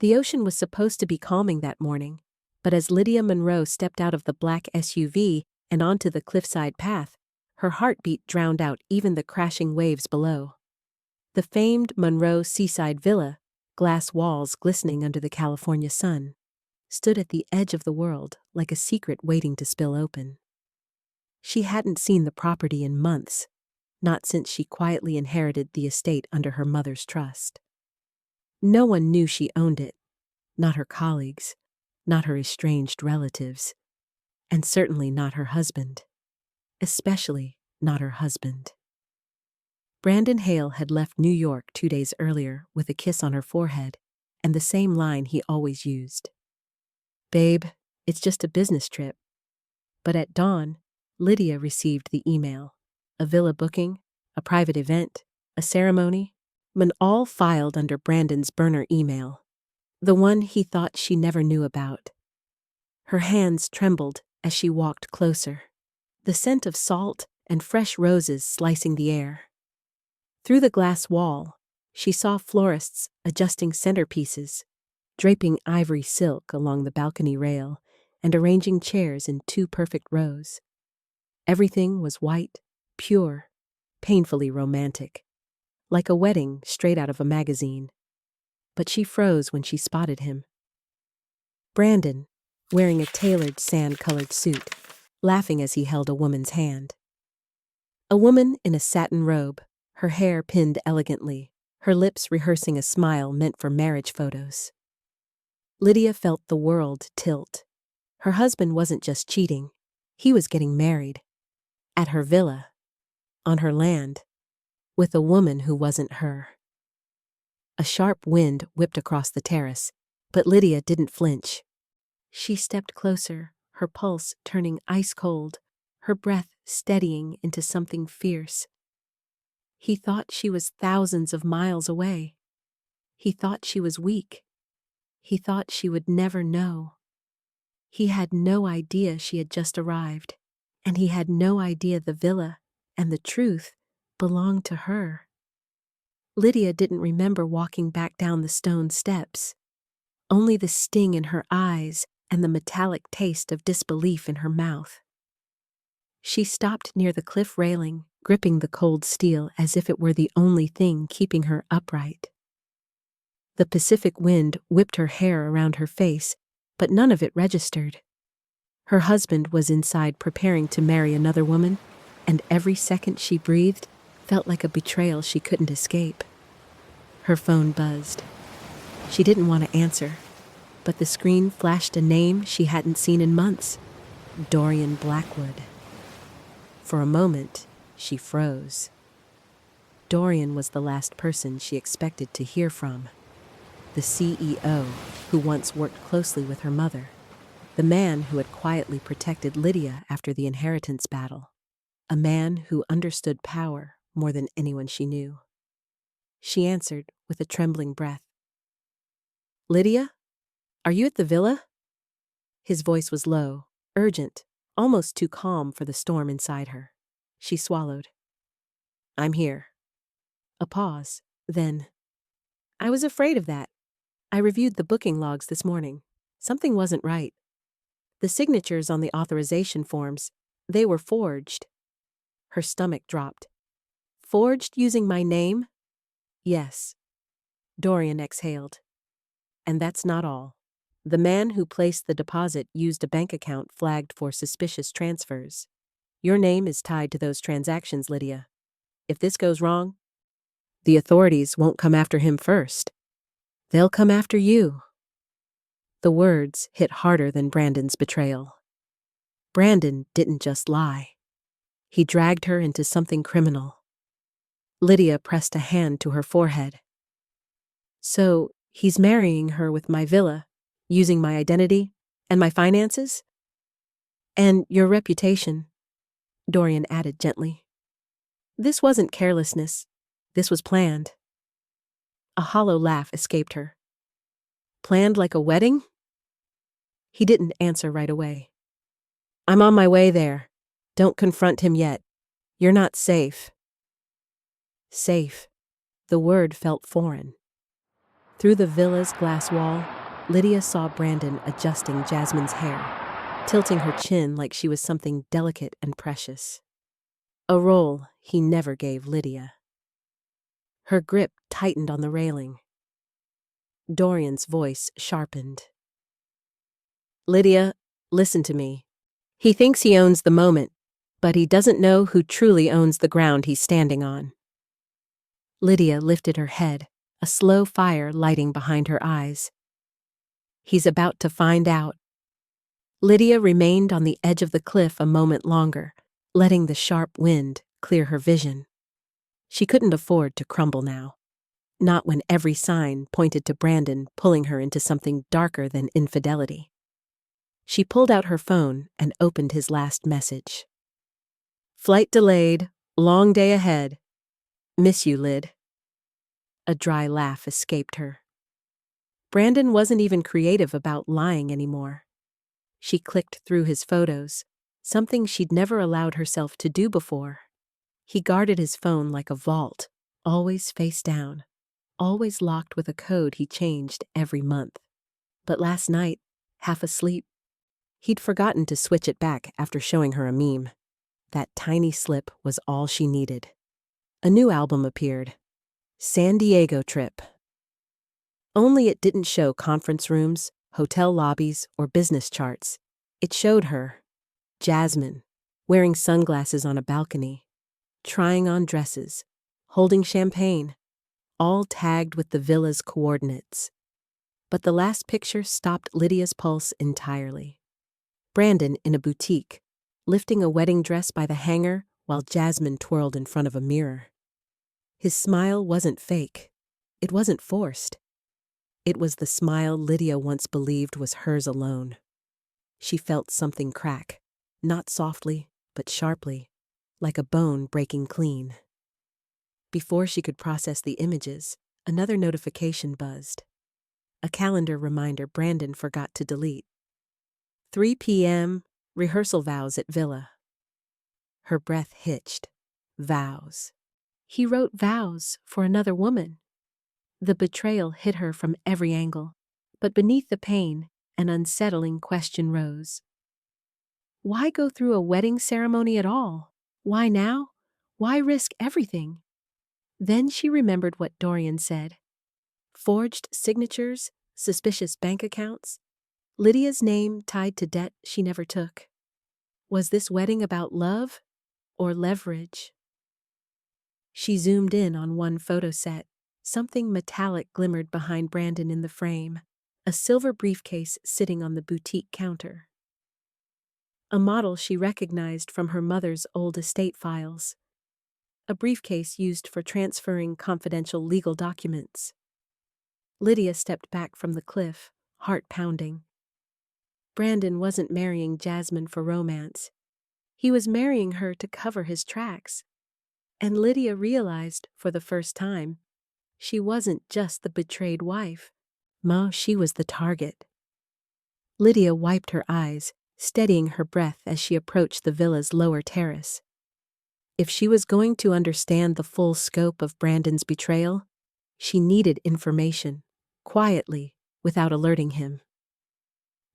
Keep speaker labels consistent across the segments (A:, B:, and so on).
A: The ocean was supposed to be calming that morning, but as Lydia Monroe stepped out of the black SUV and onto the cliffside path, her heartbeat drowned out even the crashing waves below. The famed Monroe Seaside villa, glass walls glistening under the California sun, stood at the edge of the world like a secret waiting to spill open. She hadn't seen the property in months, not since she quietly inherited the estate under her mother's trust. No one knew she owned it, not her colleagues, not her estranged relatives, and certainly not her husband, especially not her husband. Brandon Hale had left New York 2 days earlier with a kiss on her forehead and the same line he always used. "Babe, it's just a business trip." But at dawn, Lydia received the email. A villa booking, a private event, a ceremony, all filed under Brandon's burner email, the one he thought she never knew about. Her hands trembled as she walked closer, the scent of salt and fresh roses slicing the air. Through the glass wall, she saw florists adjusting centerpieces, draping ivory silk along the balcony rail, and arranging chairs in 2 perfect rows. Everything was white, pure, painfully romantic, like a wedding straight out of a magazine. But she froze when she spotted him. Brandon, wearing a tailored sand-colored suit, laughing as he held a woman's hand. A woman in a satin robe, her hair pinned elegantly, her lips rehearsing a smile meant for marriage photos. Lydia felt the world tilt. Her husband wasn't just cheating, he was getting married. At her villa, on her land, with a woman who wasn't her. A sharp wind whipped across the terrace, but Lydia didn't flinch. She stepped closer, her pulse turning ice cold, her breath steadying into something fierce. He thought she was thousands of miles away. He thought she was weak. He thought she would never know. He had no idea she had just arrived, and he had no idea the villa and the truth belonged to her. Lydia didn't remember walking back down the stone steps, only the sting in her eyes and the metallic taste of disbelief in her mouth. She stopped near the cliff railing, gripping the cold steel as if it were the only thing keeping her upright. The Pacific wind whipped her hair around her face, but none of it registered. Her husband was inside preparing to marry another woman, and every second she breathed felt like a betrayal she couldn't escape. Her phone buzzed. She didn't want to answer, but the screen flashed a name she hadn't seen in months: Dorian Blackwood. For a moment, she froze. Dorian was the last person she expected to hear from. The CEO who once worked closely with her mother. The man who had quietly protected Lydia after the inheritance battle. A man who understood power more than anyone she knew. She answered with a trembling breath. "Lydia, are you at the villa?" His voice was low, urgent, almost too calm for the storm inside her. She swallowed. "I'm here." A pause, then, "I was afraid of that. I reviewed the booking logs this morning. Something wasn't right. The signatures on the authorization forms, they were forged." Her stomach dropped. "Forged using my name?" "Yes." Dorian exhaled. "And that's not all. The man who placed the deposit used a bank account flagged for suspicious transfers. Your name is tied to those transactions, Lydia. If this goes wrong, the authorities won't come after him first. They'll come after you." The words hit harder than Brandon's betrayal. Brandon didn't just lie. He dragged her into something criminal. Lydia pressed a hand to her forehead. "So, he's marrying her with my villa, using my identity and my finances? And your reputation," Dorian added gently. "This wasn't carelessness. This was planned." A hollow laugh escaped her. "Planned like a wedding?" He didn't answer right away. "I'm on my way there. Don't confront him yet. You're not safe." Safe. The word felt foreign. Through the villa's glass wall, Lydia saw Brandon adjusting Jasmine's hair, tilting her chin like she was something delicate and precious. A role he never gave Lydia. Her grip tightened on the railing. Dorian's voice sharpened. "Lydia, listen to me. He thinks he owns the moment, but he doesn't know who truly owns the ground he's standing on." Lydia lifted her head, a slow fire lighting behind her eyes. "He's about to find out." Lydia remained on the edge of the cliff a moment longer, letting the sharp wind clear her vision. She couldn't afford to crumble now. Not when every sign pointed to Brandon pulling her into something darker than infidelity. She pulled out her phone and opened his last message. "Flight delayed, long day ahead. Miss you, Lyd." A dry laugh escaped her. Brandon wasn't even creative about lying anymore. She clicked through his photos, something she'd never allowed herself to do before. He guarded his phone like a vault, always face down, always locked with a code he changed every month. But last night, half asleep, he'd forgotten to switch it back after showing her a meme. That tiny slip was all she needed. A new album appeared. San Diego Trip. Only it didn't show conference rooms, hotel lobbies, or business charts. It showed her, Jasmine, wearing sunglasses on a balcony, trying on dresses, holding champagne, all tagged with the villa's coordinates. But the last picture stopped Lydia's pulse entirely. Brandon in a boutique, lifting a wedding dress by the hanger while Jasmine twirled in front of a mirror. His smile wasn't fake. It wasn't forced. It was the smile Lydia once believed was hers alone. She felt something crack, not softly, but sharply, like a bone breaking clean. Before she could process the images, another notification buzzed. A calendar reminder Brandon forgot to delete. 3 p.m., rehearsal vows at Villa. Her breath hitched. Vows. He wrote vows for another woman. The betrayal hit her from every angle, but beneath the pain, an unsettling question rose. Why go through a wedding ceremony at all? Why now? Why risk everything? Then she remembered what Dorian said. Forged signatures, suspicious bank accounts, Lydia's name tied to debt she never took. Was this wedding about love or leverage? She zoomed in on one photo set. Something metallic glimmered behind Brandon in the frame, a silver briefcase sitting on the boutique counter. A model she recognized from her mother's old estate files. A briefcase used for transferring confidential legal documents. Lydia stepped back from the cliff, heart pounding. Brandon wasn't marrying Jasmine for romance. He was marrying her to cover his tracks. And Lydia realized, for the first time, she wasn't just the betrayed wife. No, she was the target. Lydia wiped her eyes, steadying her breath as she approached the villa's lower terrace. If she was going to understand the full scope of Brandon's betrayal, she needed information, quietly, without alerting him.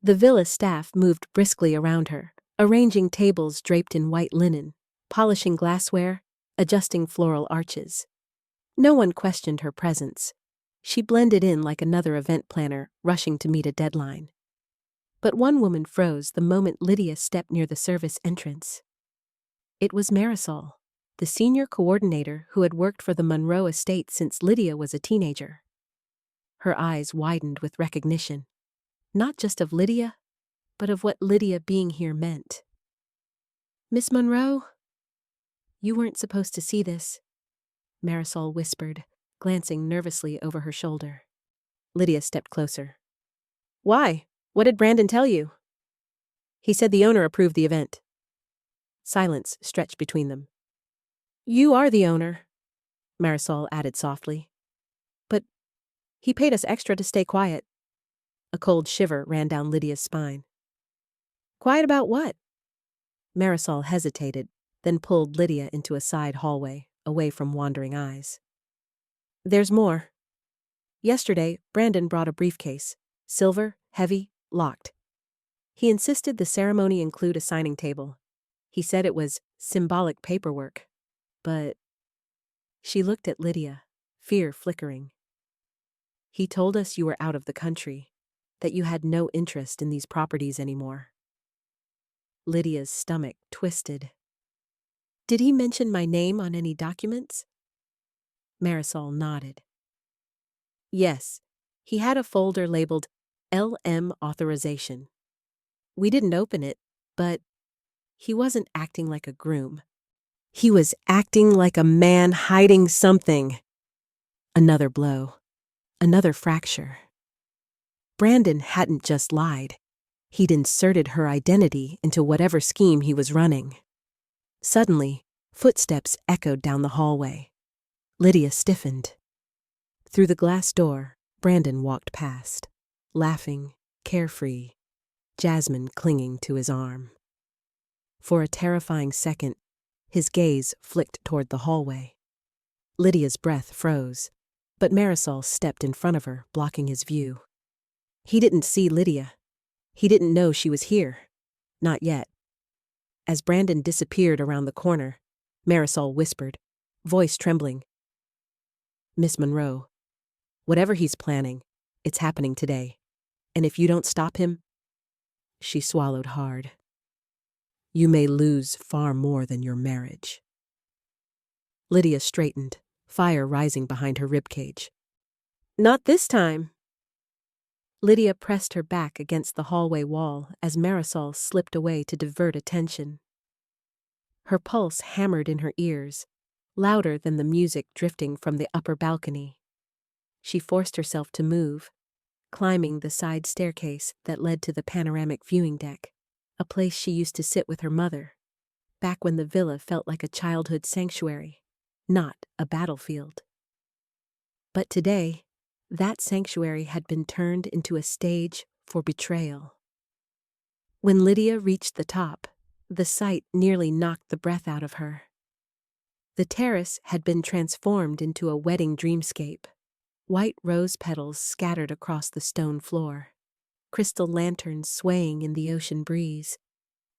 A: The villa staff moved briskly around her, arranging tables draped in white linen, polishing glassware, adjusting floral arches. No one questioned her presence. She blended in like another event planner rushing to meet a deadline. But one woman froze the moment Lydia stepped near the service entrance. It was Marisol, the senior coordinator who had worked for the Monroe estate since Lydia was a teenager. Her eyes widened with recognition, not just of Lydia, but of what Lydia being here meant. "Miss Monroe? You weren't supposed to see this," Marisol whispered, glancing nervously over her shoulder. Lydia stepped closer. "Why? What did Brandon tell you?" "He said the owner approved the event." Silence stretched between them. "You are the owner," Marisol added softly. "But he paid us extra to stay quiet." A cold shiver ran down Lydia's spine. "Quiet about what?" Marisol hesitated, then pulled Lydia into a side hallway, away from wandering eyes. "There's more." Yesterday, Brandon brought a briefcase. Silver, heavy, locked. He insisted the ceremony include a signing table. He said it was symbolic paperwork. But she looked at Lydia, fear flickering. He told us you were out of the country, that you had no interest in these properties anymore. Lydia's stomach twisted. Did he mention my name on any documents? Marisol nodded. Yes, he had a folder labeled LM Authorization. We didn't open it, but he wasn't acting like a groom. He was acting like a man hiding something. Another blow. Another fracture. Brandon hadn't just lied. He'd inserted her identity into whatever scheme he was running. Suddenly, footsteps echoed down the hallway. Lydia stiffened. Through the glass door, Brandon walked past, laughing, carefree, Jasmine clinging to his arm. For a terrifying second, his gaze flicked toward the hallway. Lydia's breath froze, but Marisol stepped in front of her, blocking his view. He didn't see Lydia. He didn't know she was here. Not yet. As Brandon disappeared around the corner, Marisol whispered, voice trembling. Miss Monroe, whatever he's planning, it's happening today. And if you don't stop him... She swallowed hard. You may lose far more than your marriage. Lydia straightened, fire rising behind her ribcage. Not this time. Lydia pressed her back against the hallway wall as Marisol slipped away to divert attention. Her pulse hammered in her ears, louder than the music drifting from the upper balcony. She forced herself to move, climbing the side staircase that led to the panoramic viewing deck, a place she used to sit with her mother, back when the villa felt like a childhood sanctuary, not a battlefield. But today, that sanctuary had been turned into a stage for betrayal. When Lydia reached the top, the sight nearly knocked the breath out of her. The terrace had been transformed into a wedding dreamscape. White rose petals scattered across the stone floor, crystal lanterns swaying in the ocean breeze,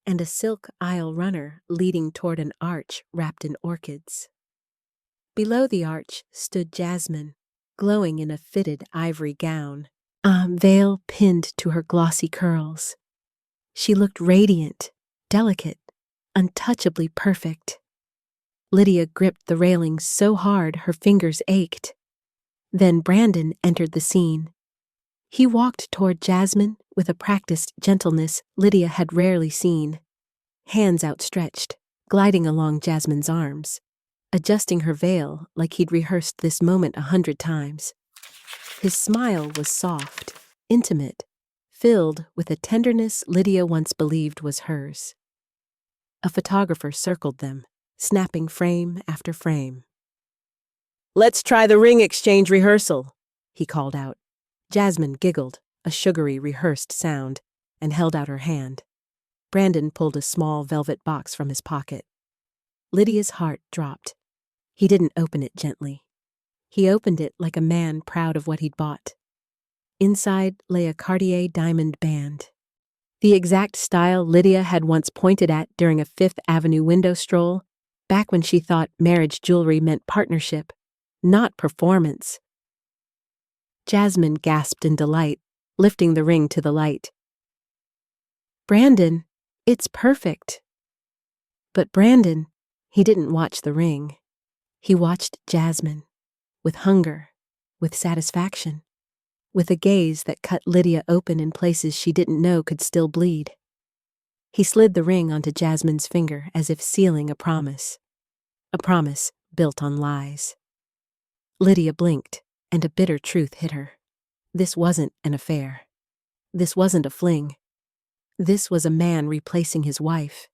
A: and a silk aisle runner leading toward an arch wrapped in orchids. Below the arch stood Jasmine, glowing in a fitted ivory gown, a veil pinned to her glossy curls. She looked radiant, delicate, untouchably perfect. Lydia gripped the railing so hard her fingers ached. Then Brandon entered the scene. He walked toward Jasmine with a practiced gentleness Lydia had rarely seen, hands outstretched, gliding along Jasmine's arms, adjusting her veil like he'd rehearsed this moment 100 times. His smile was soft, intimate, filled with a tenderness Lydia once believed was hers. A photographer circled them, snapping frame after frame. Let's try the ring exchange rehearsal, he called out. Jasmine giggled, a sugary rehearsed sound, and held out her hand. Brandon pulled a small velvet box from his pocket. Lydia's heart dropped. He didn't open it gently. He opened it like a man proud of what he'd bought. Inside lay a Cartier diamond band. The exact style Lydia had once pointed at during a Fifth Avenue window stroll, back when she thought marriage jewelry meant partnership, not performance. Jasmine gasped in delight, lifting the ring to the light. Brandon, it's perfect. But Brandon, he didn't watch the ring. He watched Jasmine, with hunger, with satisfaction, with a gaze that cut Lydia open in places she didn't know could still bleed. He slid the ring onto Jasmine's finger as if sealing a promise built on lies. Lydia blinked, and a bitter truth hit her. This wasn't an affair. This wasn't a fling. This was a man replacing his wife.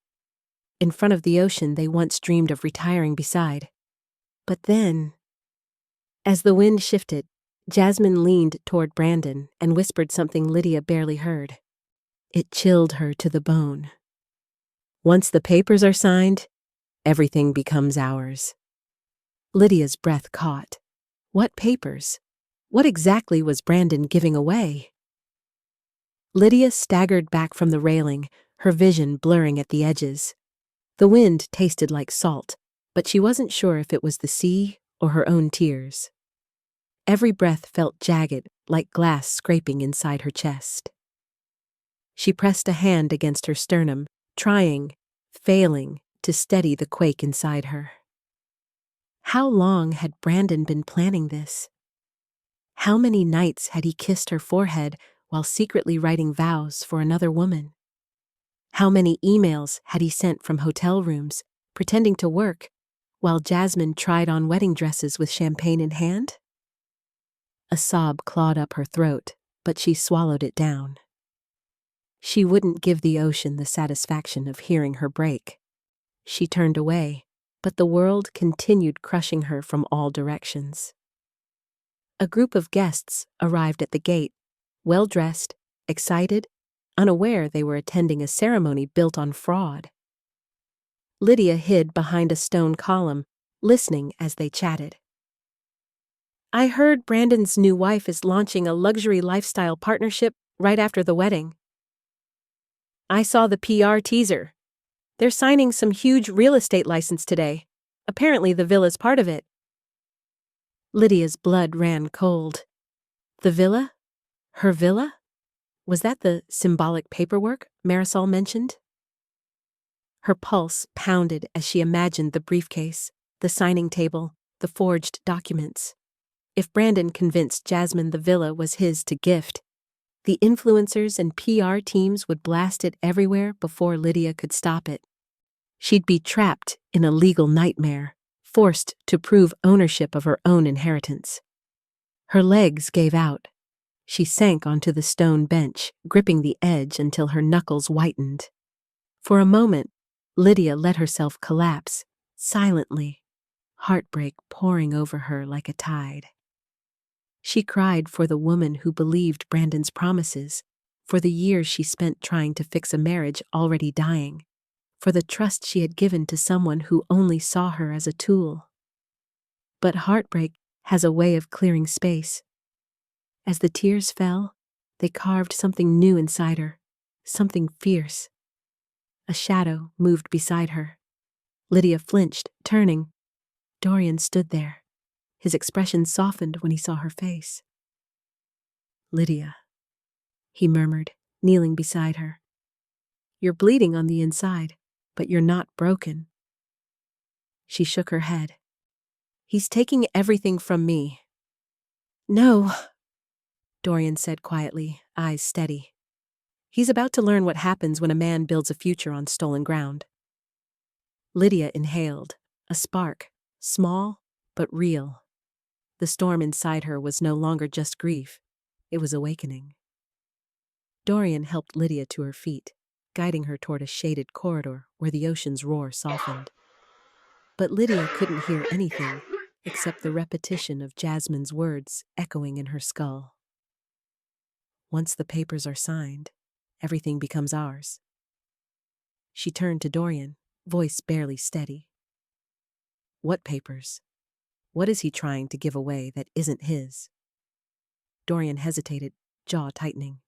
A: In front of the ocean they once dreamed of retiring beside. But then, as the wind shifted, Jasmine leaned toward Brandon and whispered something Lydia barely heard. It chilled her to the bone. Once the papers are signed, everything becomes ours. Lydia's breath caught. What papers? What exactly was Brandon giving away? Lydia staggered back from the railing, her vision blurring at the edges. The wind tasted like salt, but she wasn't sure if it was the sea or her own tears. Every breath felt jagged, like glass scraping inside her chest. She pressed a hand against her sternum, failing, to steady the quake inside her. How long had Brandon been planning this? How many nights had he kissed her forehead while secretly writing vows for another woman? How many emails had he sent from hotel rooms, pretending to work, while Jasmine tried on wedding dresses with champagne in hand? A sob clawed up her throat, but she swallowed it down. She wouldn't give the ocean the satisfaction of hearing her break. She turned away, but the world continued crushing her from all directions. A group of guests arrived at the gate, well-dressed, excited, unaware they were attending a ceremony built on fraud. Lydia hid behind a stone column, listening as they chatted. "I heard Brandon's new wife is launching a luxury lifestyle partnership right after the wedding. I saw the PR teaser. They're signing some huge real estate license today. Apparently the villa's part of it." Lydia's blood ran cold. The villa? Her villa? Was that the symbolic paperwork Marisol mentioned? Her pulse pounded as she imagined the briefcase, the signing table, the forged documents. If Brandon convinced Jasmine the villa was his to gift, the influencers and PR teams would blast it everywhere before Lydia could stop it. She'd be trapped in a legal nightmare, forced to prove ownership of her own inheritance. Her legs gave out. She sank onto the stone bench, gripping the edge until her knuckles whitened. For a moment, Lydia let herself collapse, silently, heartbreak pouring over her like a tide. She cried for the woman who believed Brandon's promises, for the years she spent trying to fix a marriage already dying, for the trust she had given to someone who only saw her as a tool. But heartbreak has a way of clearing space. As the tears fell, they carved something new inside her, something fierce. A shadow moved beside her. Lydia flinched, turning. Dorian stood there. His expression softened when he saw her face. "Lydia," he murmured, kneeling beside her. "You're bleeding on the inside, but you're not broken." She shook her head. "He's taking everything from me." "No," Dorian said quietly, eyes steady. "He's about to learn what happens when a man builds a future on stolen ground." Lydia inhaled, a spark, small but real. The storm inside her was no longer just grief, it was awakening. Dorian helped Lydia to her feet, guiding her toward a shaded corridor where the ocean's roar softened. But Lydia couldn't hear anything except the repetition of Jasmine's words echoing in her skull. "Once the papers are signed, everything becomes ours." She turned to Dorian, voice barely steady. "What papers? What is he trying to give away that isn't his?" Dorian hesitated, jaw tightening.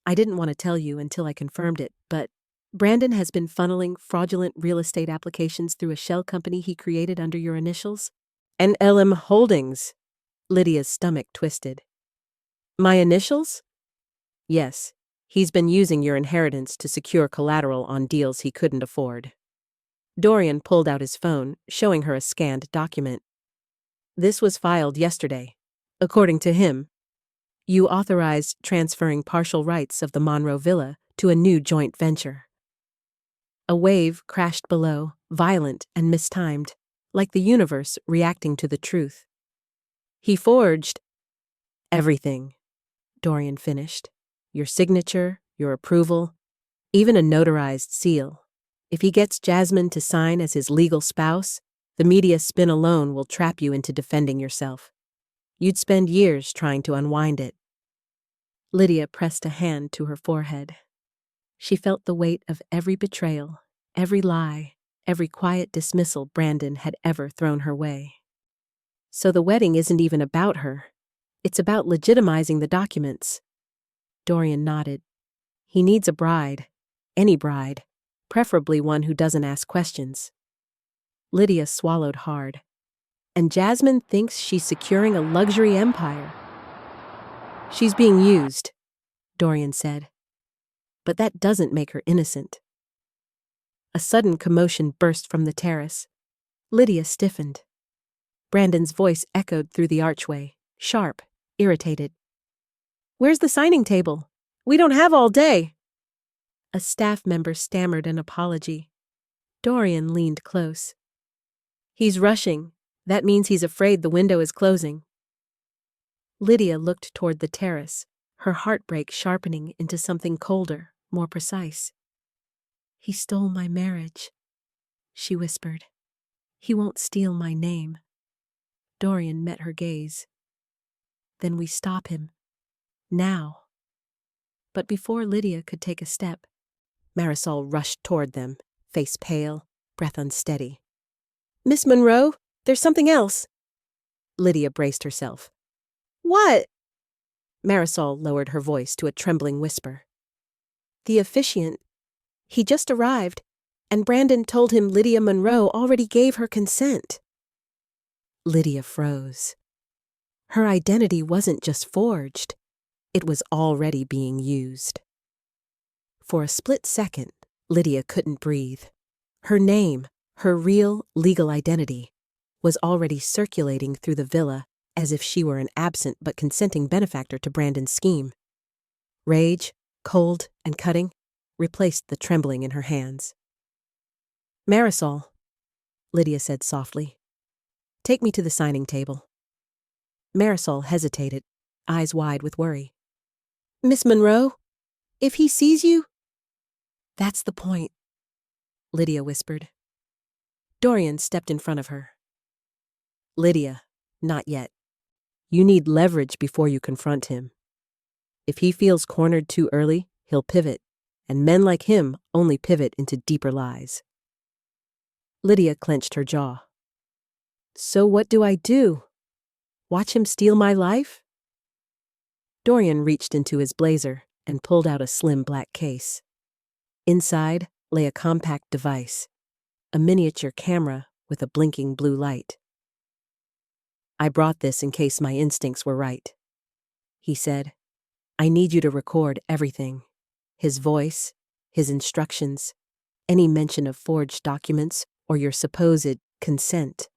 A: "I didn't want to tell you until I confirmed it, but Brandon has been funneling fraudulent real estate applications through a shell company he created under your initials." "NLM Holdings." Lydia's stomach twisted. "My initials?" "Yes. He's been using your inheritance to secure collateral on deals he couldn't afford." Dorian pulled out his phone, showing her a scanned document. "This was filed yesterday. According to him, you authorized transferring partial rights of the Monroe Villa to a new joint venture." A wave crashed below, violent and mistimed, like the universe reacting to the truth. "He forged everything," Dorian finished. "Your signature, your approval, even a notarized seal. If he gets Jasmine to sign as his legal spouse, the media spin alone will trap you into defending yourself. You'd spend years trying to unwind it." Lydia pressed a hand to her forehead. She felt the weight of every betrayal, every lie, every quiet dismissal Brandon had ever thrown her way. So the wedding isn't even about her. It's about legitimizing the documents. Dorian nodded. He needs a bride. Any bride. Preferably one who doesn't ask questions. Lydia swallowed hard. And Jasmine thinks she's securing a luxury empire. She's being used, Dorian said. But that doesn't make her innocent. A sudden commotion burst from the terrace. Lydia stiffened. Brandon's voice echoed through the archway, sharp, irritated. "Where's the signing table? We don't have all day." A staff member stammered an apology. Dorian leaned close. "He's rushing. That means he's afraid the window is closing." Lydia looked toward the terrace, her heartbreak sharpening into something colder, more precise. "He stole my marriage," she whispered. "He won't steal my name." Dorian met her gaze. "Then we stop him. Now." But before Lydia could take a step, Marisol rushed toward them, face pale, breath unsteady. "Miss Monroe, there's something else." Lydia braced herself. "What?" Marisol lowered her voice to a trembling whisper. "The officiant. He just arrived, and Brandon told him Lydia Monroe already gave her consent." Lydia froze. Her identity wasn't just forged, it was already being used. For a split second, Lydia couldn't breathe. Her name, her real legal identity, was already circulating through the villa as if she were an absent but consenting benefactor to Brandon's scheme. Rage, cold and cutting, replaced the trembling in her hands. "Marisol," Lydia said softly, "take me to the signing table." Marisol hesitated, eyes wide with worry. "Miss Monroe, if he sees you—" "That's the point," Lydia whispered. Dorian stepped in front of her. "Lydia, not yet. You need leverage before you confront him. If he feels cornered too early, he'll pivot, and men like him only pivot into deeper lies." Lydia clenched her jaw. "So what do I do? Watch him steal my life?" Dorian reached into his blazer and pulled out a slim black case. Inside lay a compact device, a miniature camera with a blinking blue light. "I brought this in case my instincts were right," he said. "I need you to record everything. His voice, his instructions, any mention of forged documents, or your supposed consent.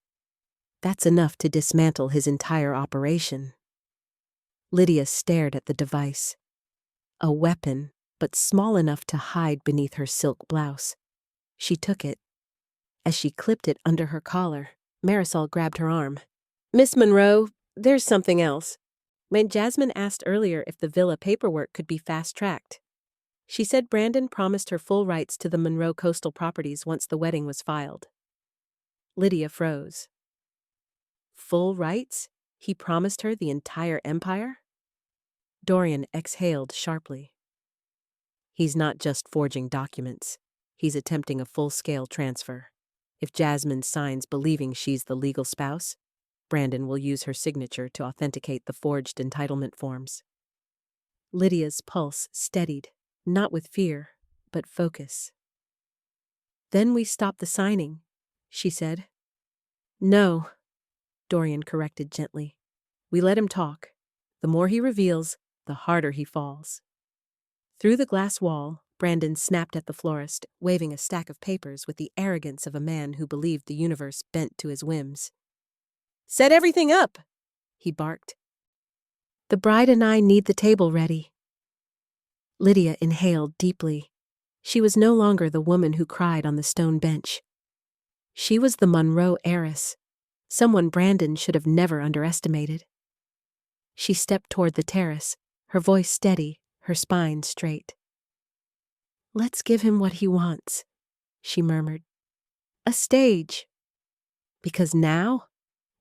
A: That's enough to dismantle his entire operation." Lydia stared at the device. A weapon, but small enough to hide beneath her silk blouse. She took it. As she clipped it under her collar, Marisol grabbed her arm. "Miss Monroe, there's something else. When Jasmine asked earlier if the villa paperwork could be fast-tracked. She said Brandon promised her full rights to the Monroe coastal properties once the wedding was filed." Lydia froze. Full rights? He promised her the entire empire? Dorian exhaled sharply. "He's not just forging documents. He's attempting a full-scale transfer. If Jasmine signs believing she's the legal spouse, Brandon will use her signature to authenticate the forged entitlement forms." Lydia's pulse steadied, not with fear, but focus. "Then we stop the signing," she said. "No," Dorian corrected gently. "We let him talk. The more he reveals, the harder he falls." Through the glass wall, Brandon snapped at the florist, waving a stack of papers with the arrogance of a man who believed the universe bent to his whims. "Set everything up," he barked. "The bride and I need the table ready." Lydia inhaled deeply. She was no longer the woman who cried on the stone bench. She was the Monroe heiress, someone Brandon should have never underestimated. She stepped toward the terrace, her voice steady, her spine straight. "Let's give him what he wants," she murmured. "A stage." Because now,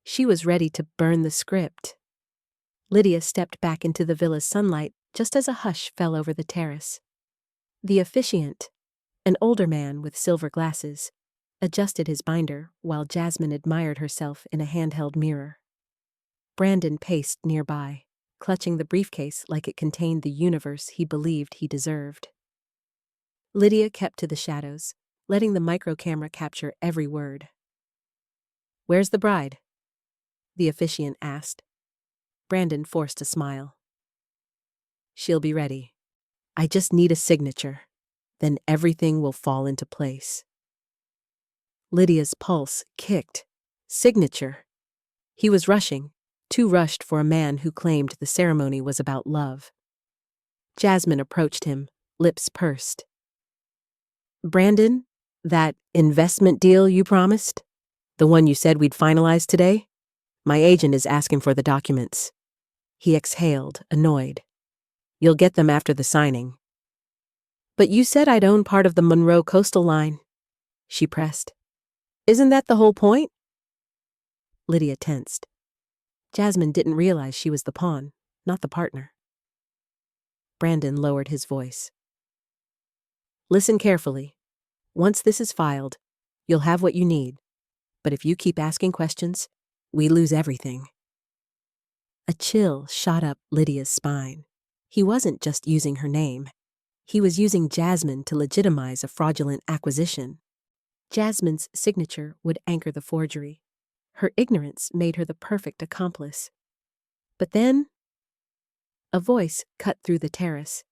A: she was ready to burn the script. Lydia stepped back into the villa's sunlight just as a hush fell over the terrace. The officiant, an older man with silver glasses, adjusted his binder while Jasmine admired herself in a handheld mirror. Brandon paced nearby, clutching the briefcase like it contained the universe he believed he deserved. Lydia kept to the shadows, letting the microcamera capture every word. "Where's the bride?" the officiant asked. Brandon forced a smile. "She'll be ready. I just need a signature. Then everything will fall into place." Lydia's pulse kicked. Signature. He was rushing, too rushed for a man who claimed the ceremony was about love. Jasmine approached him, lips pursed. "Brandon, that investment deal you promised? The one you said we'd finalize today? My agent is asking for the documents." He exhaled, annoyed. "You'll get them after the signing." "But you said I'd own part of the Monroe coastal line," she pressed. "Isn't that the whole point?" Lydia tensed. Jasmine didn't realize she was the pawn, not the partner. Brandon lowered his voice. "Listen carefully. Once this is filed, you'll have what you need. But if you keep asking questions, we lose everything." A chill shot up Lydia's spine. He wasn't just using her name. He was using Jasmine to legitimize a fraudulent acquisition. Jasmine's signature would anchor the forgery. Her ignorance made her the perfect accomplice. But then, a voice cut through the terrace.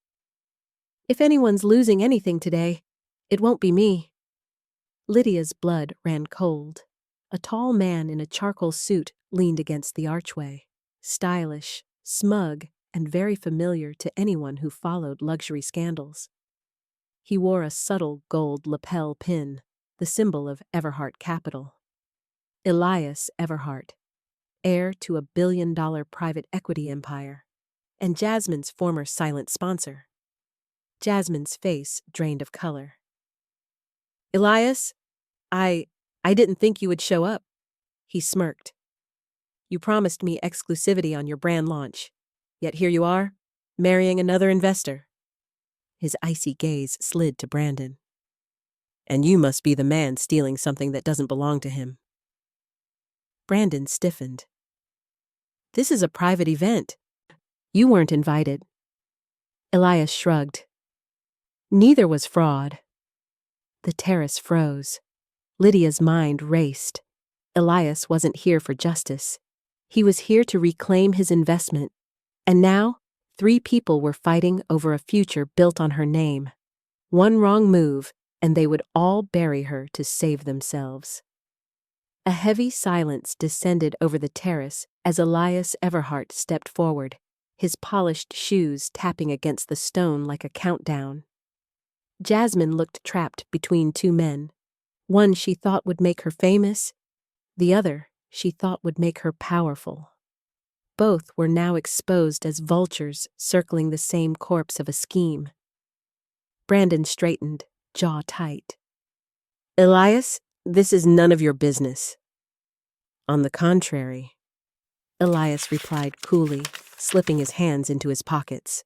A: "If anyone's losing anything today, it won't be me." Lydia's blood ran cold. A tall man in a charcoal suit leaned against the archway, stylish, smug, and very familiar to anyone who followed luxury scandals. He wore a subtle gold lapel pin, the symbol of Everhart Capital. Elias Everhart, heir to a billion-dollar private equity empire, and Jasmine's former silent sponsor. Jasmine's face drained of color. "Elias, I didn't think you would show up." He smirked. "You promised me exclusivity on your brand launch, yet here you are, marrying another investor." His icy gaze slid to Brandon. "And you must be the man stealing something that doesn't belong to him." Brandon stiffened. "This is a private event. You weren't invited." Elias shrugged. Neither was fraud. The terrace froze. Lydia's mind raced. Elias wasn't here for justice. He was here to reclaim his investment. And now, 3 people were fighting over a future built on her name. One wrong move, and they would all bury her to save themselves. A heavy silence descended over the terrace as Elias Everhart stepped forward, his polished shoes tapping against the stone like a countdown. Jasmine looked trapped between 2 men. One she thought would make her famous, the other she thought would make her powerful. Both were now exposed as vultures circling the same corpse of a scheme. Brandon straightened, jaw tight. "Elias, this is none of your business." "On the contrary," Elias replied coolly, slipping his hands into his pockets.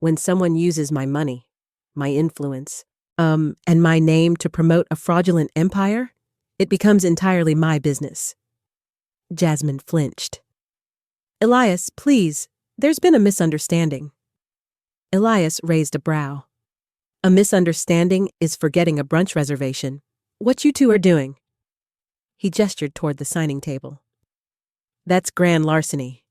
A: "When someone uses my money, my influence, and my name to promote a fraudulent empire, it becomes entirely my business." Jasmine flinched. "Elias, please, there's been a misunderstanding." Elias raised a brow. "A misunderstanding is forgetting a brunch reservation. What you 2 are doing?" He gestured toward the signing table. "That's grand larceny."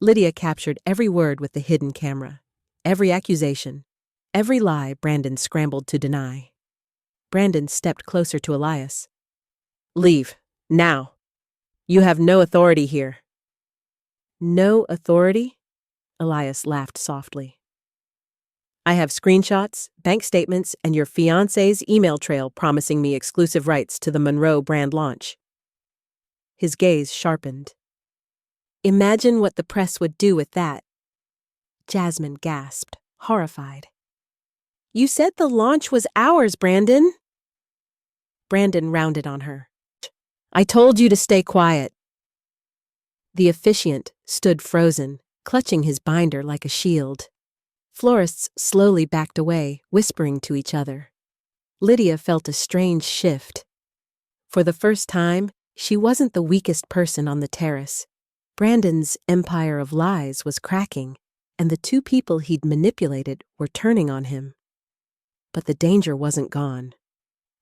A: Lydia captured every word with the hidden camera, every accusation, every lie Brandon scrambled to deny. Brandon stepped closer to Elias. "Leave, now. You have no authority here." "No authority?" Elias laughed softly. "I have screenshots, bank statements, and your fiancé's email trail promising me exclusive rights to the Monroe brand launch." His gaze sharpened. "Imagine what the press would do with that." Jasmine gasped, horrified. "You said the launch was ours, Brandon." Brandon rounded on her. "I told you to stay quiet." The officiant stood frozen, clutching his binder like a shield. Florists slowly backed away, whispering to each other. Lydia felt a strange shift. For the first time, she wasn't the weakest person on the terrace. Brandon's empire of lies was cracking, and the two people he'd manipulated were turning on him. But the danger wasn't gone.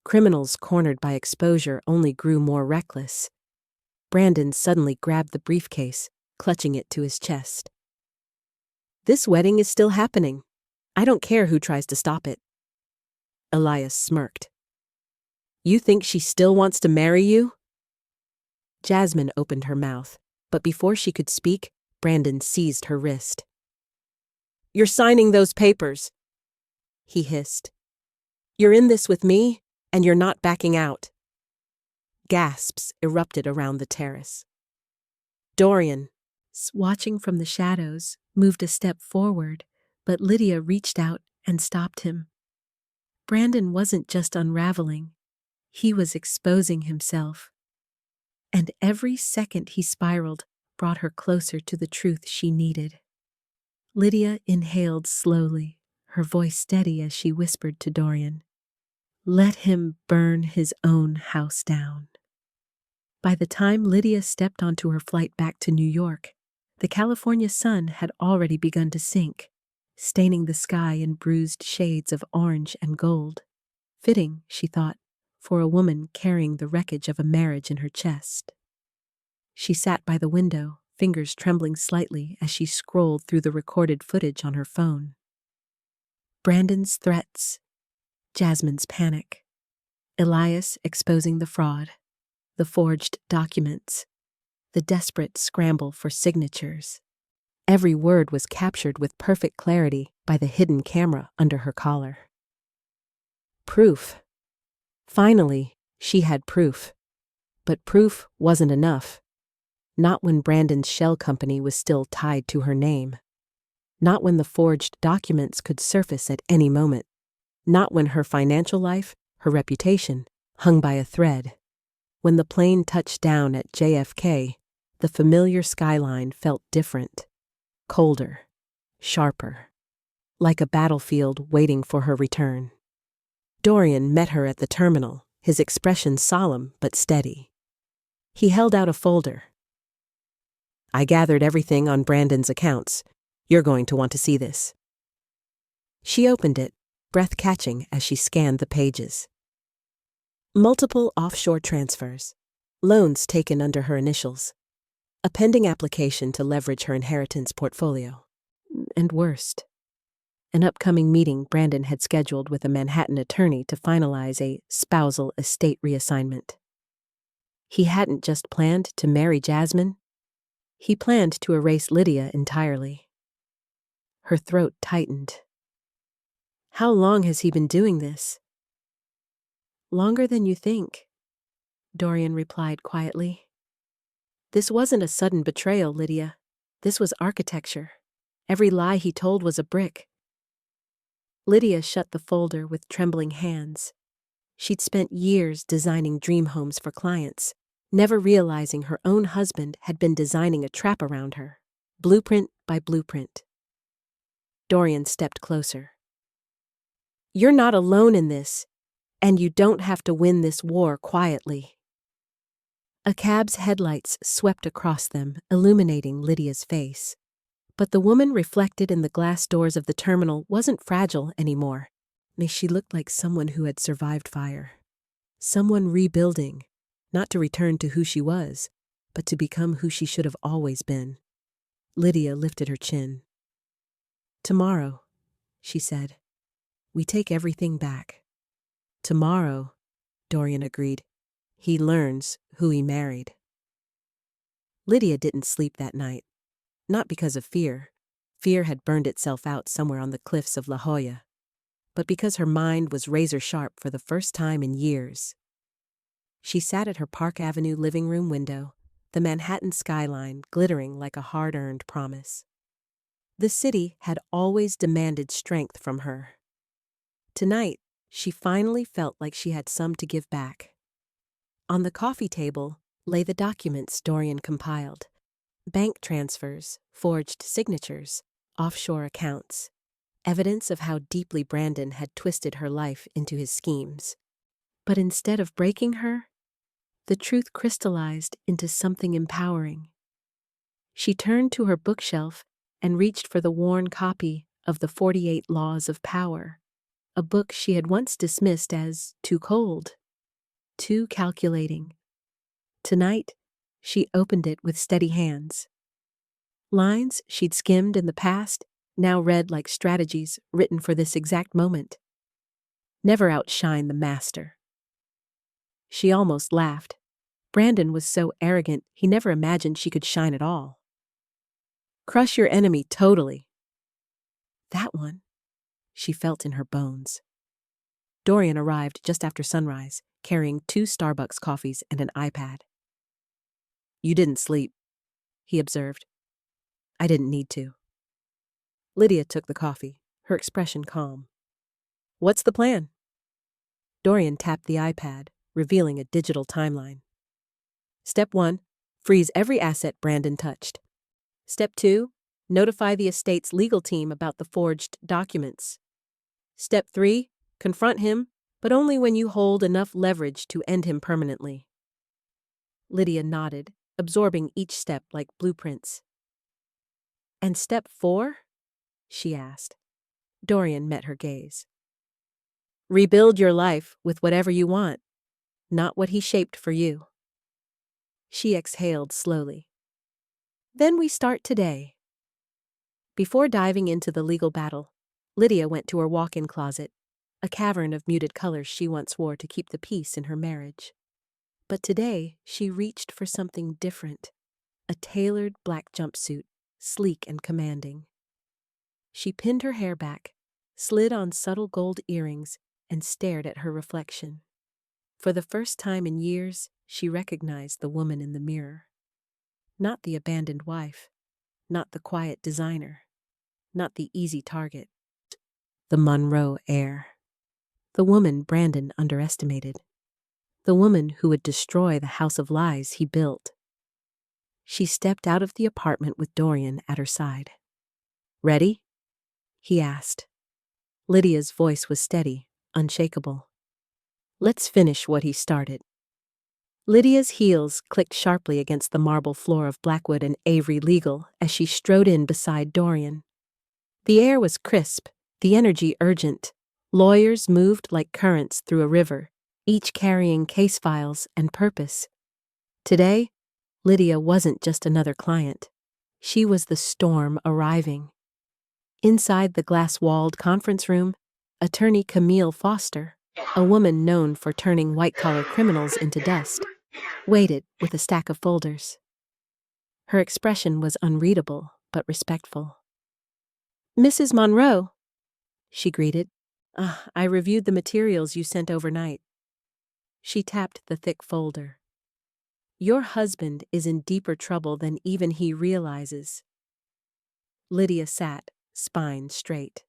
A: Criminals cornered by exposure only grew more reckless. Brandon suddenly grabbed the briefcase, clutching it to his chest. "This wedding is still happening. I don't care who tries to stop it." Elias smirked. "You think she still wants to marry you?" Jasmine opened her mouth, but before she could speak, Brandon seized her wrist. "You're signing those papers," he hissed. "You're in this with me, and you're not backing out." Gasps erupted around the terrace. Dorian, watching from the shadows, moved a step forward, but Lydia reached out and stopped him. Brandon wasn't just unraveling, he was exposing himself. And every second he spiraled brought her closer to the truth she needed. Lydia inhaled slowly, her voice steady as she whispered to Dorian, "Let him burn his own house down." By the time Lydia stepped onto her flight back to New York, the California sun had already begun to sink, staining the sky in bruised shades of orange and gold. Fitting, she thought, for a woman carrying the wreckage of a marriage in her chest. She sat by the window, fingers trembling slightly as she scrolled through the recorded footage on her phone. Brandon's threats, Jasmine's panic, Elias exposing the fraud, the forged documents, the desperate scramble for signatures. Every word was captured with perfect clarity by the hidden camera under her collar. Proof. Finally, she had proof. But proof wasn't enough. Not when Brandon's shell company was still tied to her name. Not when the forged documents could surface at any moment. Not when her financial life, her reputation, hung by a thread. When the plane touched down at JFK, the familiar skyline felt different. Colder. Sharper. Like a battlefield waiting for her return. Dorian met her at the terminal, his expression solemn but steady. He held out a folder. "I gathered everything on Brandon's accounts. You're going to want to see this." She opened it, breath catching as she scanned the pages. Multiple offshore transfers, loans taken under her initials, a pending application to leverage her inheritance portfolio, and worst, an upcoming meeting Brandon had scheduled with a Manhattan attorney to finalize a spousal estate reassignment. He hadn't just planned to marry Jasmine, he planned to erase Lydia entirely. Her throat tightened. "How long has he been doing this?" "Longer than you think," Dorian replied quietly. "This wasn't a sudden betrayal, Lydia. This was architecture. Every lie he told was a brick." Lydia shut the folder with trembling hands. She'd spent years designing dream homes for clients, never realizing her own husband had been designing a trap around her, blueprint by blueprint. Dorian stepped closer. "You're not alone in this, and you don't have to win this war quietly." A cab's headlights swept across them, illuminating Lydia's face. But the woman reflected in the glass doors of the terminal wasn't fragile anymore. She looked like someone who had survived fire. Someone rebuilding, not to return to who she was, but to become who she should have always been. Lydia lifted her chin. "Tomorrow," she said, "we take everything back." "Tomorrow," Dorian agreed, "he learns who he married." Lydia didn't sleep that night. Not because of fear. Fear had burned itself out somewhere on the cliffs of La Jolla. But because her mind was razor-sharp for the first time in years. She sat at her Park Avenue living room window, the Manhattan skyline glittering like a hard-earned promise. The city had always demanded strength from her. Tonight, she finally felt like she had some to give back. On the coffee table lay the documents Dorian compiled. Bank transfers, forged signatures, offshore accounts. Evidence of how deeply Brandon had twisted her life into his schemes. But instead of breaking her, the truth crystallized into something empowering. She turned to her bookshelf and reached for the worn copy of the 48 Laws of Power, a book she had once dismissed as too cold, too calculating. Tonight, she opened it with steady hands. Lines she'd skimmed in the past now read like strategies written for this exact moment. Never outshine the master. She almost laughed. Brandon was so arrogant he never imagined she could shine at all. Crush your enemy totally. That one, she felt in her bones. Dorian arrived just after sunrise, carrying 2 Starbucks coffees and an iPad. You didn't sleep, he observed. I didn't need to. Lydia took the coffee, her expression calm. What's the plan? Dorian tapped the iPad, revealing a digital timeline. Step 1, freeze every asset Brandon touched. Step 2, notify the estate's legal team about the forged documents. Step 3, confront him, but only when you hold enough leverage to end him permanently. Lydia nodded, absorbing each step like blueprints. And step 4? She asked. Dorian met her gaze. Rebuild your life with whatever you want, not what he shaped for you. She exhaled slowly. Then we start today. Before diving into the legal battle, Lydia went to her walk-in closet, a cavern of muted colors she once wore to keep the peace in her marriage. But today, she reached for something different, a tailored black jumpsuit, sleek and commanding. She pinned her hair back, slid on subtle gold earrings, and stared at her reflection. For the first time in years, she recognized the woman in the mirror. Not the abandoned wife, not the quiet designer, not the easy target. The Monroe heir. The woman Brandon underestimated. The woman who would destroy the house of lies he built. She stepped out of the apartment with Dorian at her side. Ready? He asked. Lydia's voice was steady, unshakable. Let's finish what he started. Lydia's heels clicked sharply against the marble floor of Blackwood and Avery Legal as she strode in beside Dorian. The air was crisp, the energy urgent. Lawyers moved like currents through a river, each carrying case files and purpose. Today, Lydia wasn't just another client. She was the storm arriving. Inside the glass-walled conference room, attorney Camille Foster, a woman known for turning white-collar criminals into dust, waited with a stack of folders. Her expression was unreadable but respectful. Mrs. Monroe, she greeted. I reviewed the materials you sent overnight. She tapped the thick folder. Your husband is in deeper trouble than even he realizes. Lydia sat, spine straight.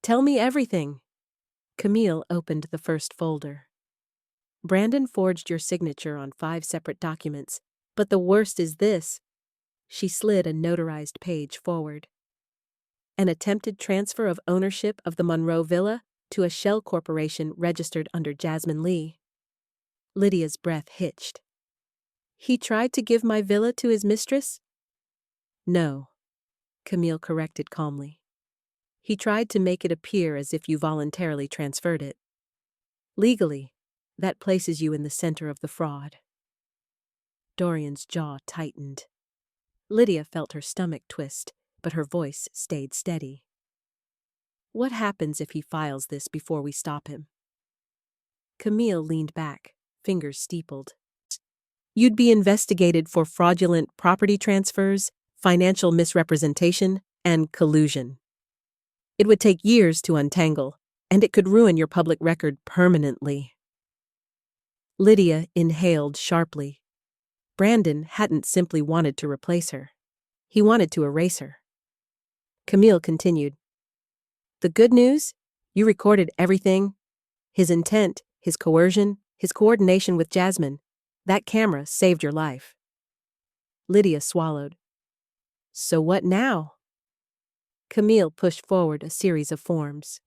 A: Tell me everything. Camille opened the first folder. Brandon forged your signature on 5 separate documents, but the worst is this. She slid a notarized page forward. An attempted transfer of ownership of the Monroe Villa to a shell corporation registered under Jasmine Lee. Lydia's breath hitched. He tried to give my villa to his mistress? No, Camille corrected calmly. He tried to make it appear as if you voluntarily transferred it. Legally, that places you in the center of the fraud. Dorian's jaw tightened. Lydia felt her stomach twist, but her voice stayed steady. What happens if he files this before we stop him? Camille leaned back, fingers steepled. You'd be investigated for fraudulent property transfers, financial misrepresentation, and collusion. It would take years to untangle, and it could ruin your public record permanently. Lydia inhaled sharply. Brandon hadn't simply wanted to replace her. He wanted to erase her. Camille continued. The good news? You recorded everything. His intent, his coercion, his coordination with Jasmine. That camera saved your life. Lydia swallowed. So what now? Camille pushed forward a series of forms.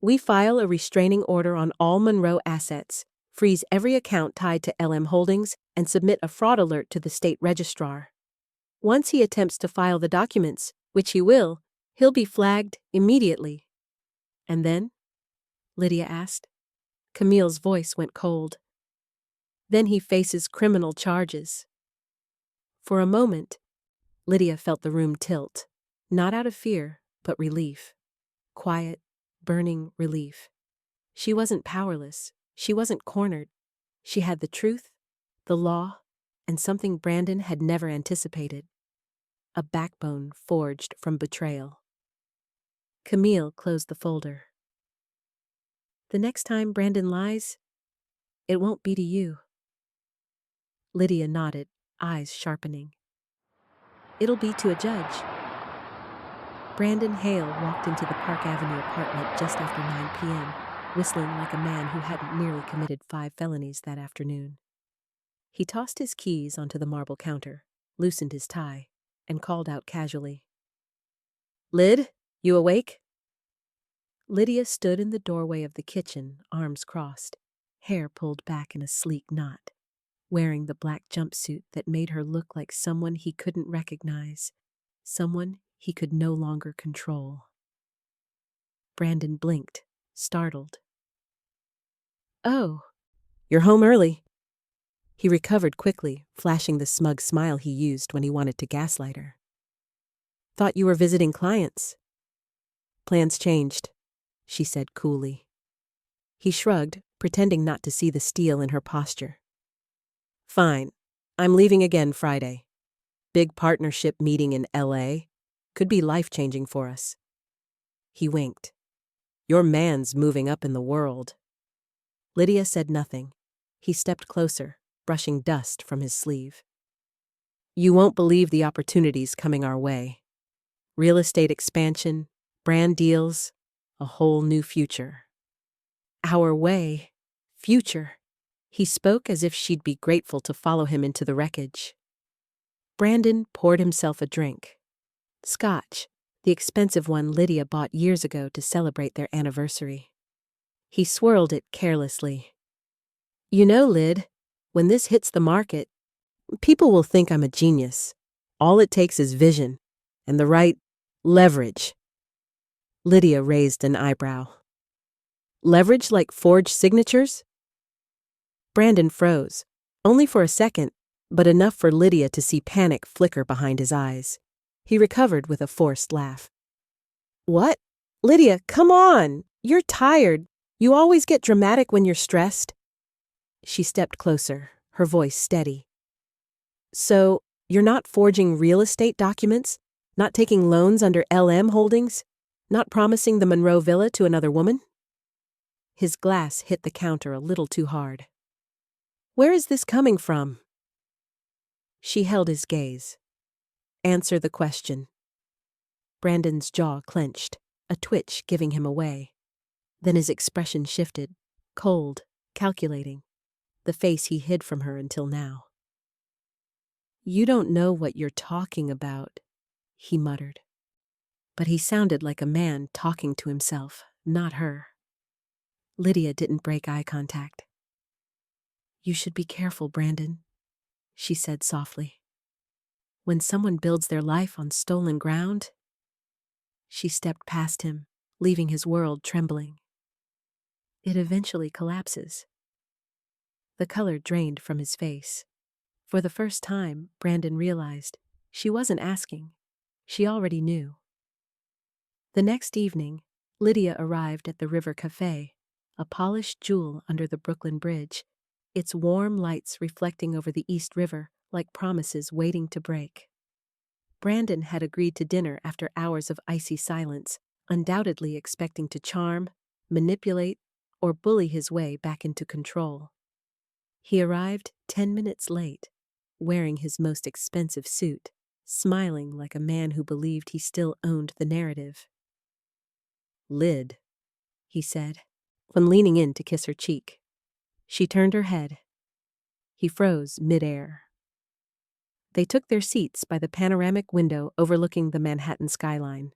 A: We file a restraining order on all Monroe assets, freeze every account tied to LM Holdings, and submit a fraud alert to the state registrar. Once he attempts to file the documents, which he will, he'll be flagged immediately. And then? Lydia asked. Camille's voice went cold. Then he faces criminal charges. For a moment, Lydia felt the room tilt, not out of fear, but relief. Quiet, burning relief. She wasn't powerless. She wasn't cornered. She had the truth, the law, and something Brandon had never anticipated. A backbone forged from betrayal. Camille closed the folder. The next time Brandon lies, it won't be to you. Lydia nodded, eyes sharpening. It'll be to a judge. Brandon Hale walked into the Park Avenue apartment just after 9 p.m., whistling like a man who hadn't nearly committed 5 felonies that afternoon. He tossed his keys onto the marble counter, loosened his tie, and called out casually. "Lyd, you awake?" Lydia stood in the doorway of the kitchen, arms crossed, hair pulled back in a sleek knot, wearing the black jumpsuit that made her look like someone he couldn't recognize, someone he could no longer control. Brandon blinked, startled. "Oh, you're home early." He recovered quickly, flashing the smug smile he used when he wanted to gaslight her. "Thought you were visiting clients." "Plans changed," she said coolly. He shrugged, pretending not to see the steel in her posture. "Fine. I'm leaving again Friday. Big partnership meeting in L.A. Could be life-changing for us." He winked. "Your man's moving up in the world." Lydia said nothing. He stepped closer, brushing dust from his sleeve. "You won't believe the opportunities coming our way. Real estate expansion, brand deals, a whole new future." "Our way, future." He spoke as if she'd be grateful to follow him into the wreckage. Brandon poured himself a drink. Scotch, the expensive one Lydia bought years ago to celebrate their anniversary. He swirled it carelessly. "You know, Lyd, when this hits the market, people will think I'm a genius. All it takes is vision and the right leverage." Lydia raised an eyebrow. "Leverage like forged signatures?" Brandon froze, only for a second, but enough for Lydia to see panic flicker behind his eyes. He recovered with a forced laugh. "What? Lydia, come on! You're tired. You always get dramatic when you're stressed." She stepped closer, her voice steady. "So, you're not forging real estate documents? Not taking loans under LM Holdings? Not promising the Monroe Villa to another woman?" His glass hit the counter a little too hard. "Where is this coming from?" She held his gaze. "Answer the question." Brandon's jaw clenched, a twitch giving him away. Then his expression shifted, cold, calculating, the face he hid from her until now. "You don't know what you're talking about," he muttered. But he sounded like a man talking to himself, not her. Lydia didn't break eye contact. "You should be careful, Brandon," she said softly. "When someone builds their life on stolen ground..." She stepped past him, leaving his world trembling. "It eventually collapses." The color drained from his face. For the first time, Brandon realized she wasn't asking. She already knew. The next evening, Lydia arrived at the River Café, a polished jewel under the Brooklyn Bridge, its warm lights reflecting over the East River like promises waiting to break. Brandon had agreed to dinner after hours of icy silence, undoubtedly expecting to charm, manipulate, or bully his way back into control. He arrived 10 minutes late, wearing his most expensive suit, smiling like a man who believed he still owned the narrative. "Lyd," he said, when leaning in to kiss her cheek. She turned her head. He froze mid-air. They took their seats by the panoramic window overlooking the Manhattan skyline.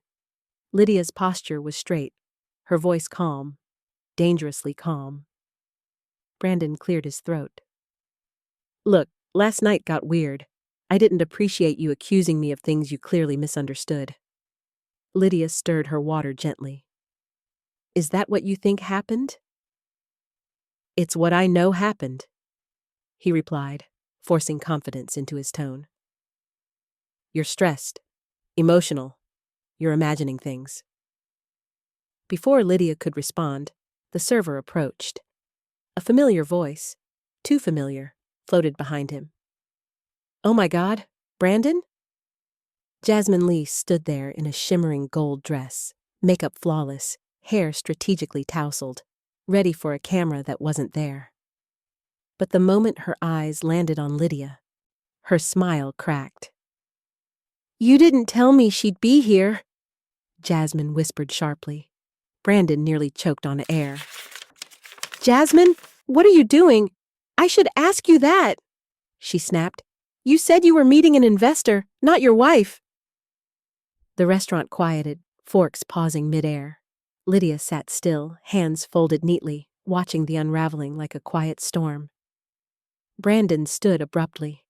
A: Lydia's posture was straight, her voice calm, dangerously calm. Brandon cleared his throat. "Look, last night got weird. I didn't appreciate you accusing me of things you clearly misunderstood. Lydia stirred her water gently. Is that what you think happened? It's what I know happened, he replied, forcing confidence into his tone. You're stressed, emotional, you're imagining things. Before Lydia could respond, the server approached. A familiar voice, too familiar, floated behind him. Oh my God, Brandon? Jasmine Lee stood there in a shimmering gold dress, makeup flawless, hair strategically tousled, ready for a camera that wasn't there. But the moment her eyes landed on Lydia, her smile cracked. You didn't tell me she'd be here, Jasmine whispered sharply. Brandon nearly choked on air. Jasmine, what are you doing? I should ask you that, she snapped. You said you were meeting an investor, not your wife. The restaurant quieted, forks pausing midair. Lydia sat still, hands folded neatly, watching the unraveling like a quiet storm. Brandon stood abruptly.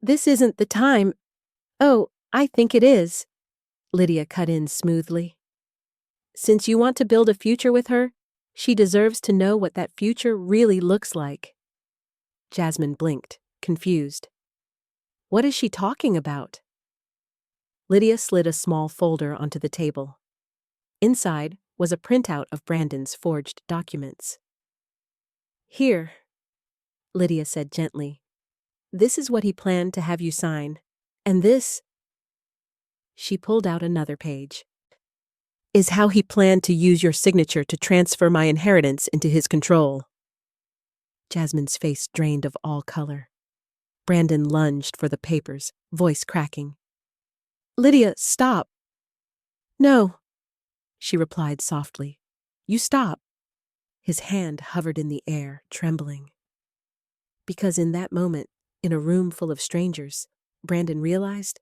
A: This isn't the time. Oh, I think it is, Lydia cut in smoothly. Since you want to build a future with her, she deserves to know what that future really looks like. Jasmine blinked, confused. What is she talking about? Lydia slid a small folder onto the table. Inside was a printout of Brandon's forged documents. Here, Lydia said gently. This is what he planned to have you sign. And this, she pulled out another page, is how he planned to use your signature to transfer my inheritance into his control. Jasmine's face drained of all color. Brandon lunged for the papers, voice cracking. Lydia, stop. No, she replied softly. You stop. His hand hovered in the air, trembling. Because in that moment, in a room full of strangers, Brandon realized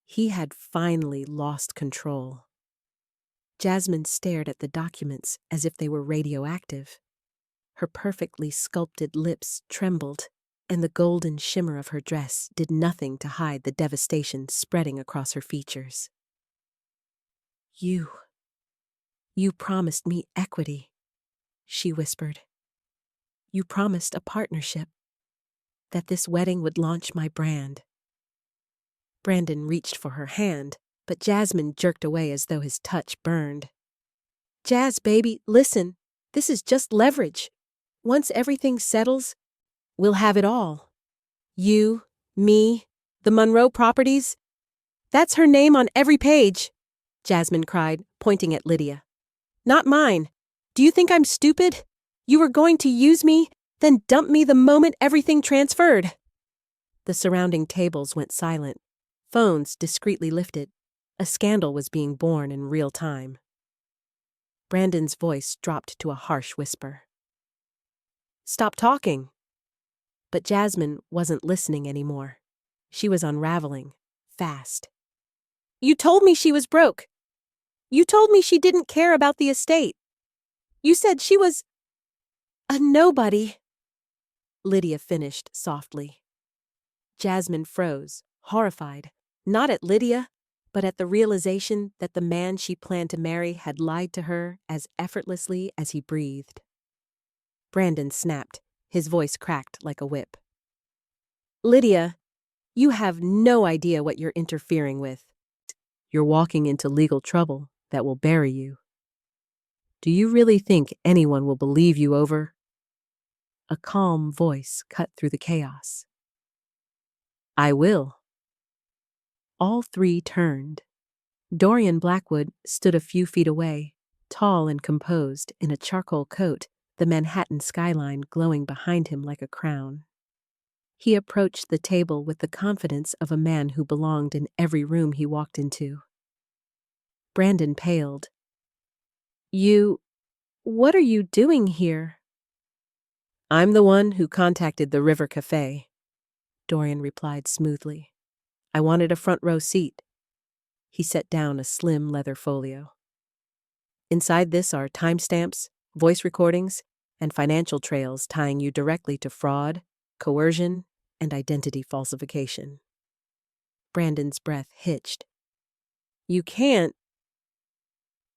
A: he had finally lost control. Jasmine stared at the documents as if they were radioactive. Her perfectly sculpted lips trembled, and the golden shimmer of her dress did nothing to hide the devastation spreading across her features. You promised me equity, she whispered. You promised a partnership, that this wedding would launch my brand. Brandon reached for her hand, but Jasmine jerked away as though his touch burned. Jazz, baby, listen, this is just leverage. Once everything settles, we'll have it all. You, me, the Monroe properties. That's her name on every page, Jasmine cried, pointing at Lydia. Not mine. Do you think I'm stupid? You were going to use me, then dump me the moment everything transferred. The surrounding tables went silent. Phones discreetly lifted. A scandal was being born in real time. Brandon's voice dropped to a harsh whisper. Stop talking. But Jasmine wasn't listening anymore. She was unraveling, fast. You told me she was broke. You told me she didn't care about the estate. You said she was a nobody. Lydia finished softly. Jasmine froze, horrified, not at Lydia, but at the realization that the man she planned to marry had lied to her as effortlessly as he breathed. Brandon snapped, his voice cracked like a whip. Lydia, you have no idea what you're interfering with. You're walking into legal trouble that will bury you. Do you really think anyone will believe you over? A calm voice cut through the chaos. I will. All three turned. Dorian Blackwood stood a few feet away, tall and composed in a charcoal coat, the Manhattan skyline glowing behind him like a crown. He approached the table with the confidence of a man who belonged in every room he walked into. Brandon paled. What are you doing here? I'm the one who contacted the River Cafe, Dorian replied smoothly. I wanted a front row seat. He set down a slim leather folio. Inside this are timestamps, voice recordings, and financial trails tying you directly to fraud, coercion, and identity falsification. Brandon's breath hitched. You can't.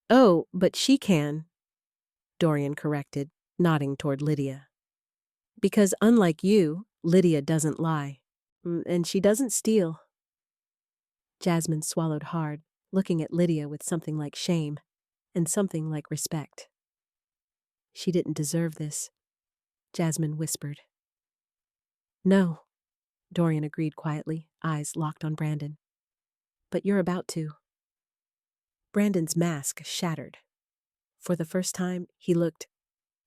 A: Oh, but she can, Dorian corrected, nodding toward Lydia. Because unlike you, Lydia doesn't lie. And she doesn't steal. Jasmine swallowed hard, looking at Lydia with something like shame and something like respect. She didn't deserve this, Jasmine whispered. No, Dorian agreed quietly, eyes locked on Brandon. But you're about to. Brandon's mask shattered. For the first time, he looked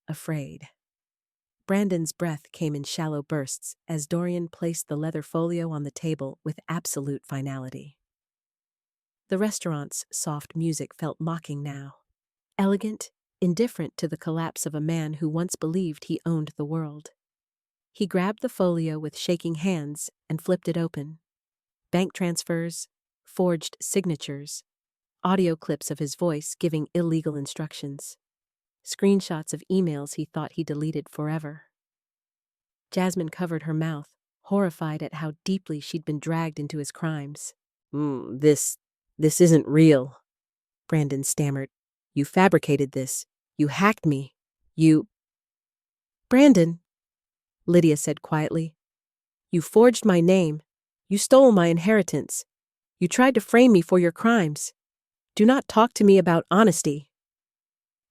A: afraid. Brandon's breath came in shallow bursts as Dorian placed the leather folio on the table with absolute finality. The restaurant's soft music felt mocking now. Elegant, indifferent to the collapse of a man who once believed he owned the world. He grabbed the folio with shaking hands and flipped it open. Bank transfers, forged signatures, audio clips of his voice giving illegal instructions. Screenshots of emails he thought he deleted forever. Jasmine covered her mouth, horrified at how deeply she'd been dragged into his crimes. This isn't real, Brandon stammered. You fabricated this. You hacked me. You... Brandon, Lydia said quietly. You forged my name. You stole my inheritance. You tried to frame me for your crimes. Do not talk to me about honesty.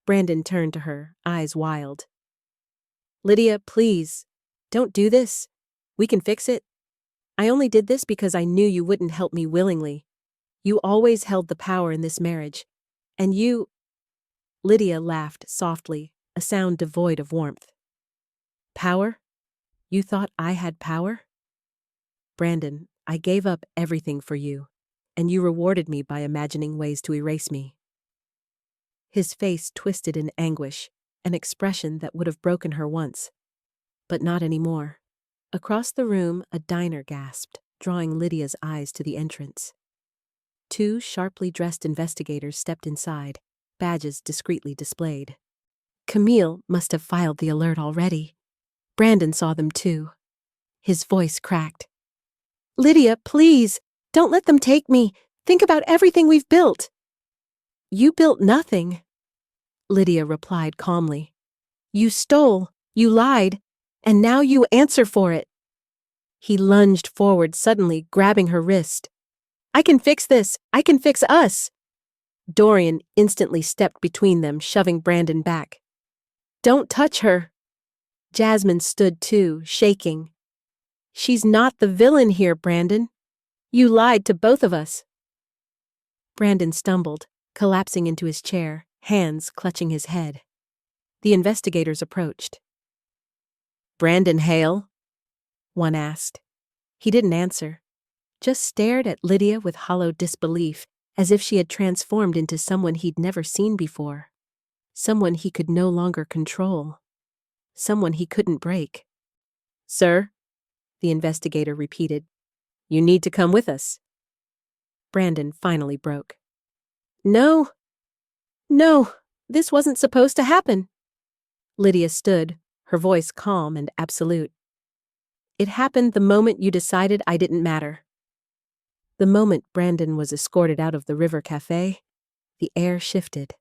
A: Brandon turned to her, eyes wild. Lydia, please, don't do this. We can fix it. I only did this because I knew you wouldn't help me willingly. You always held the power in this marriage. And you... Lydia laughed softly, a sound devoid of warmth. Power? You thought I had power? Brandon, I gave up everything for you, and you rewarded me by imagining ways to erase me. His face twisted in anguish, an expression that would have broken her once. But not anymore. Across the room, a diner gasped, drawing Lydia's eyes to the entrance. Two sharply dressed investigators stepped inside, badges discreetly displayed. Camille must have filed the alert already. Brandon saw them too. His voice cracked. Lydia, please, don't let them take me. Think about everything we've built. You built nothing, Lydia replied calmly. You stole, you lied, and now you answer for it. He lunged forward suddenly, grabbing her wrist. I can fix this. I can fix us. Dorian instantly stepped between them, shoving Brandon back. Don't touch her. Jasmine stood too, shaking. She's not the villain here, Brandon. You lied to both of us. Brandon stumbled, collapsing into his chair, hands clutching his head. The investigators approached. Brandon Hale? One asked. He didn't answer, just stared at Lydia with hollow disbelief, as if she had transformed into someone he'd never seen before. Someone he could no longer control. Someone he couldn't break. Sir, the investigator repeated, you need to come with us. Brandon finally broke. No, this wasn't supposed to happen. Lydia stood, her voice calm and absolute. It happened the moment you decided I didn't matter. The moment Brandon was escorted out of the River Cafe, the air shifted.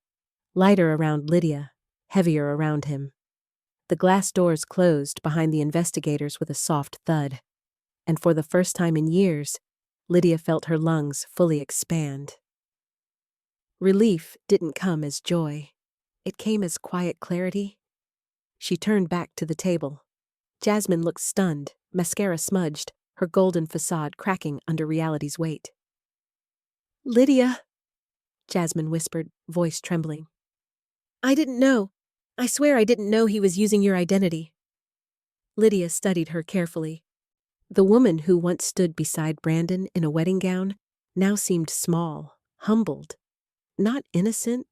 A: Lighter around Lydia, heavier around him. The glass doors closed behind the investigators with a soft thud, and for the first time in years, Lydia felt her lungs fully expand. Relief didn't come as joy. It came as quiet clarity. She turned back to the table. Jasmine looked stunned, mascara smudged, her golden facade cracking under reality's weight. Lydia, Jasmine whispered, voice trembling. I didn't know. I swear I didn't know he was using your identity. Lydia studied her carefully. The woman who once stood beside Brandon in a wedding gown now seemed small, humbled. Not innocent,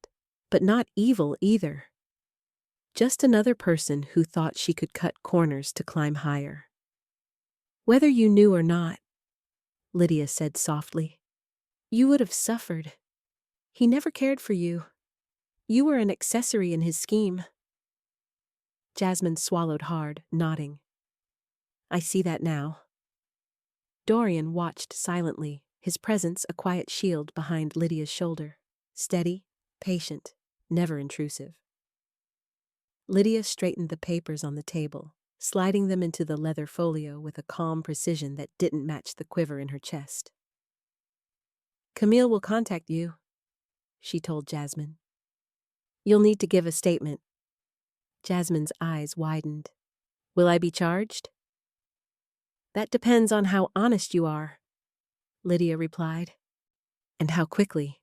A: but not evil either. Just another person who thought she could cut corners to climb higher. Whether you knew or not, Lydia said softly, you would have suffered. He never cared for you. You were an accessory in his scheme. Jasmine swallowed hard, nodding. I see that now. Dorian watched silently, his presence a quiet shield behind Lydia's shoulder. Steady, patient, never intrusive. Lydia straightened the papers on the table, sliding them into the leather folio with a calm precision that didn't match the quiver in her chest. "Camille will contact you," she told Jasmine. "You'll need to give a statement." Jasmine's eyes widened. "Will I be charged?" "That depends on how honest you are," Lydia replied. "And how quickly."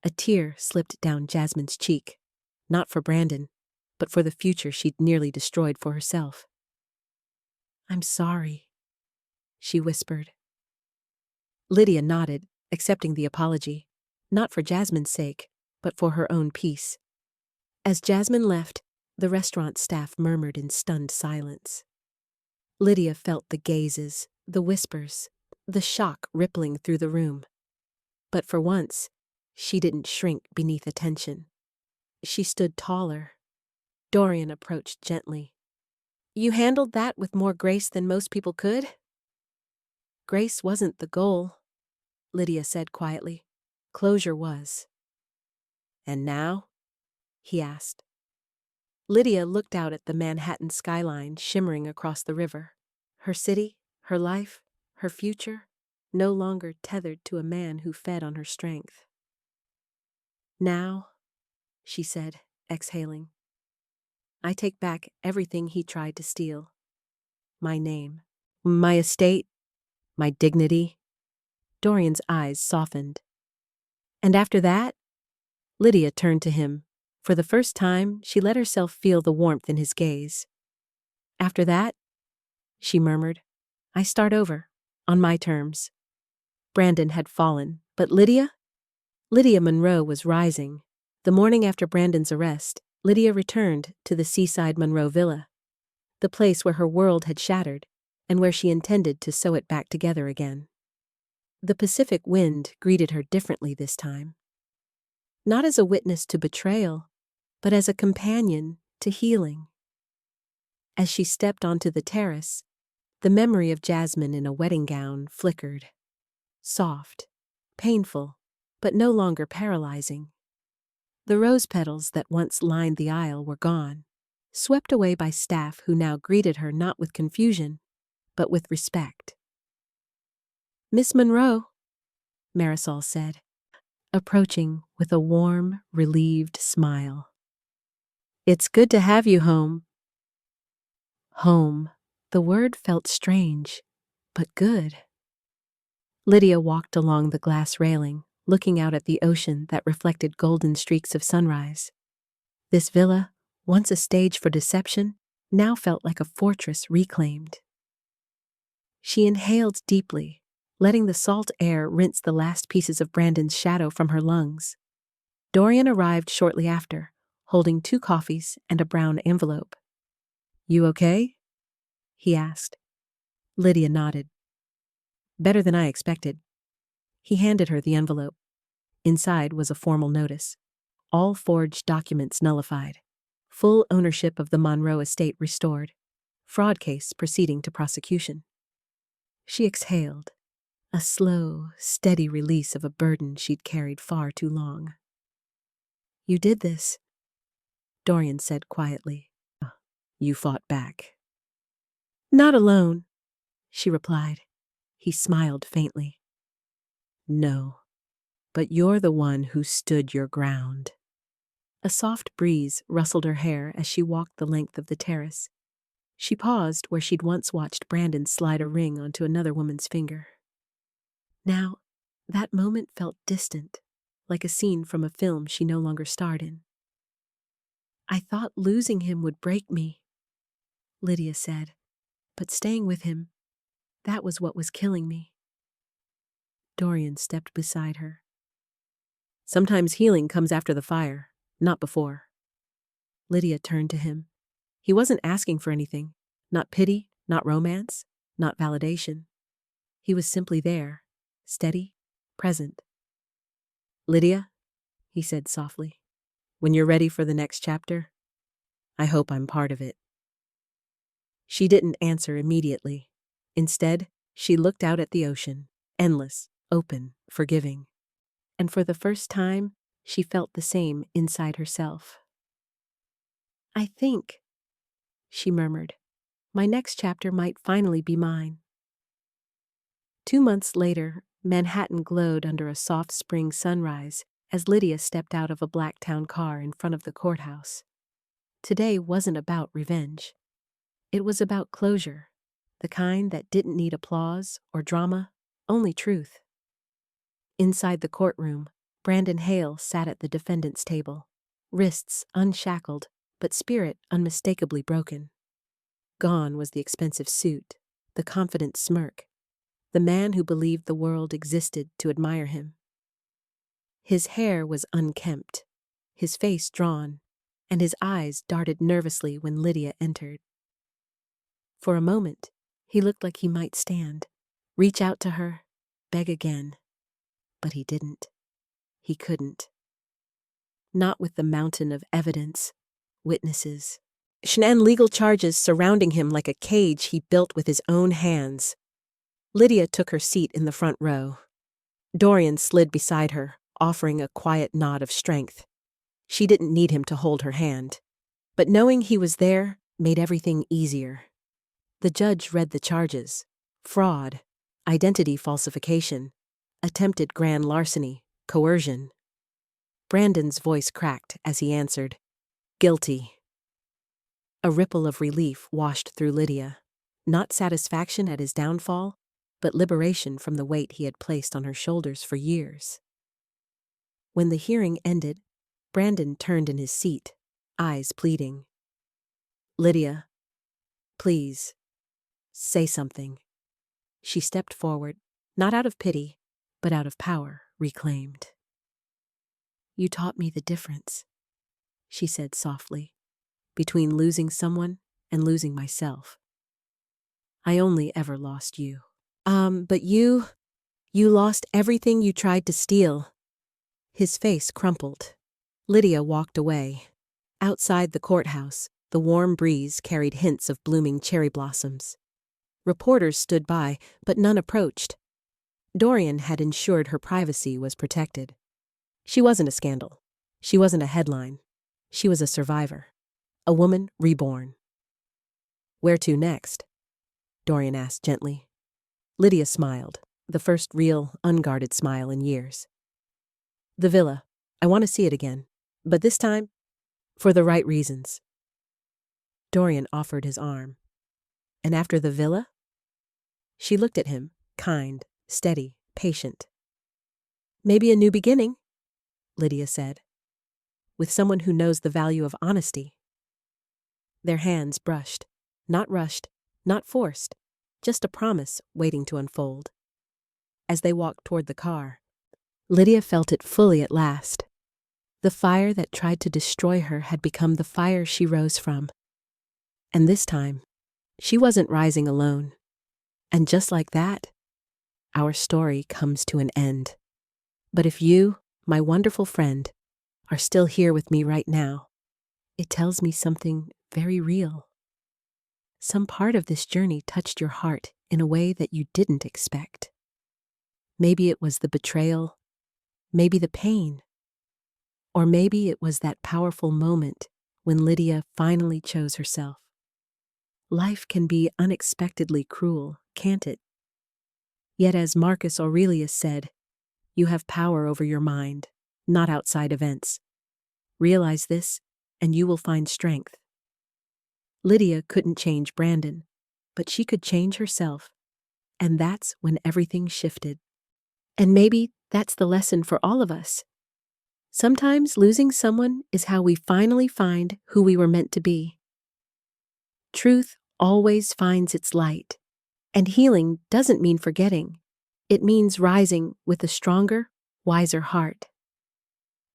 A: A tear slipped down Jasmine's cheek, not for Brandon, but for the future she'd nearly destroyed for herself. "I'm sorry," she whispered. Lydia nodded, accepting the apology, not for Jasmine's sake, but for her own peace. As Jasmine left, the restaurant staff murmured in stunned silence. Lydia felt the gazes, the whispers, the shock rippling through the room. But for once, she didn't shrink beneath attention. She stood taller. Dorian approached gently. "You handled that with more grace than most people could?" "Grace wasn't the goal," Lydia said quietly. "Closure was." "And now?" he asked. Lydia looked out at the Manhattan skyline shimmering across the river. Her city, her life, her future, no longer tethered to a man who fed on her strength. "Now," she said, exhaling, "I take back everything he tried to steal. My name, my estate, my dignity." Dorian's eyes softened. "And after that?" Lydia turned to him. For the first time, she let herself feel the warmth in his gaze. "After that," she murmured, "I start over, on my terms." Brandon had fallen, but Lydia? Lydia Monroe was rising. The morning after Brandon's arrest, Lydia returned to the Seaside Monroe villa, the place where her world had shattered, and where she intended to sew it back together again. The Pacific wind greeted her differently this time. Not as a witness to betrayal, but as a companion to healing. As she stepped onto the terrace, the memory of Jasmine in a wedding gown flickered. Soft, painful, but no longer paralyzing. The rose petals that once lined the aisle were gone, swept away by staff who now greeted her not with confusion, but with respect. "Miss Monroe," Marisol said, approaching with a warm, relieved smile. "It's good to have you home." Home. The word felt strange, but good. Lydia walked along the glass railing, looking out at the ocean that reflected golden streaks of sunrise. This villa, once a stage for deception, now felt like a fortress reclaimed. She inhaled deeply, letting the salt air rinse the last pieces of Brandon's shadow from her lungs. Dorian arrived shortly after, holding 2 coffees and a brown envelope. "You okay?" he asked. Lydia nodded. "Better than I expected." He handed her the envelope. Inside was a formal notice. All forged documents nullified. Full ownership of the Monroe estate restored. Fraud case proceeding to prosecution. She exhaled, a slow, steady release of a burden she'd carried far too long. "You did this," Dorian said quietly. "You fought back." "Not alone," she replied. He smiled faintly. "No, but you're the one who stood your ground." A soft breeze rustled her hair as she walked the length of the terrace. She paused where she'd once watched Brandon slide a ring onto another woman's finger. Now, that moment felt distant, like a scene from a film she no longer starred in. "I thought losing him would break me," Lydia said, "but staying with him, that was what was killing me." Dorian stepped beside her. "Sometimes healing comes after the fire, not before." Lydia turned to him. He wasn't asking for anything, not pity, not romance, not validation. He was simply there, steady, present. "Lydia," he said softly, "when you're ready for the next chapter, I hope I'm part of it." She didn't answer immediately. Instead, She looked out at the ocean, endless, open, forgiving. And for the first time, she felt the same inside herself. I think, she murmured, my next chapter might finally be mine. 2 months later, Manhattan glowed under a soft spring sunrise as Lydia stepped out of a black town car in front of the courthouse. Today wasn't about revenge. It was about closure, the kind that didn't need applause or drama, only truth. Inside the courtroom, Brandon Hale sat at the defendant's table, wrists unshackled, but spirit unmistakably broken. Gone was the expensive suit, the confident smirk, the man who believed the world existed to admire him. His hair was unkempt, his face drawn, and his eyes darted nervously when Lydia entered. For a moment, he looked like he might stand, reach out to her, beg again. But he didn't. He couldn't. Not with the mountain of evidence, witnesses, and legal charges surrounding him like a cage he built with his own hands. Lydia took her seat in the front row. Dorian slid beside her, offering a quiet nod of strength. She didn't need him to hold her hand, but knowing he was there made everything easier. The judge read the charges: fraud, identity falsification, attempted grand larceny, coercion. Brandon's voice cracked as he answered, guilty. A ripple of relief washed through Lydia, not satisfaction at his downfall, but liberation from the weight he had placed on her shoulders for years. When the hearing ended, Brandon turned in his seat, eyes pleading. Lydia, please, say something. She stepped forward, not out of pity, but out of power reclaimed. You taught me the difference, she said softly, between losing someone and losing myself. I only ever lost you. But you lost everything you tried to steal. His face crumpled. Lydia walked away. Outside the courthouse, the warm breeze carried hints of blooming cherry blossoms. Reporters stood by, but none approached. Dorian had ensured her privacy was protected. She wasn't a scandal. She wasn't a headline. She was a survivor. A woman reborn. Where to next? Dorian asked gently. Lydia smiled, the first real, unguarded smile in years. The villa. I want to see it again, but this time, for the right reasons. Dorian offered his arm. And after the villa? She looked at him, kind, steady, patient. Maybe a new beginning, Lydia said, with someone who knows the value of honesty. Their hands brushed, not rushed, not forced, just a promise waiting to unfold. As they walked toward the car, Lydia felt it fully at last. The fire that tried to destroy her had become the fire she rose from. And this time, she wasn't rising alone. And just like that, our story comes to an end. But if you, my wonderful friend, are still here with me right now, it tells me something very real. Some part of this journey touched your heart in a way that you didn't expect. Maybe it was the betrayal, maybe the pain, or maybe it was that powerful moment when Lydia finally chose herself. Life can be unexpectedly cruel, can't it? Yet as Marcus Aurelius said, you have power over your mind, not outside events. Realize this, and you will find strength. Lydia couldn't change Brandon, but she could change herself, and that's when everything shifted. And maybe that's the lesson for all of us. Sometimes losing someone is how we finally find who we were meant to be. Truth always finds its light, and healing doesn't mean forgetting. It means rising with a stronger, wiser heart.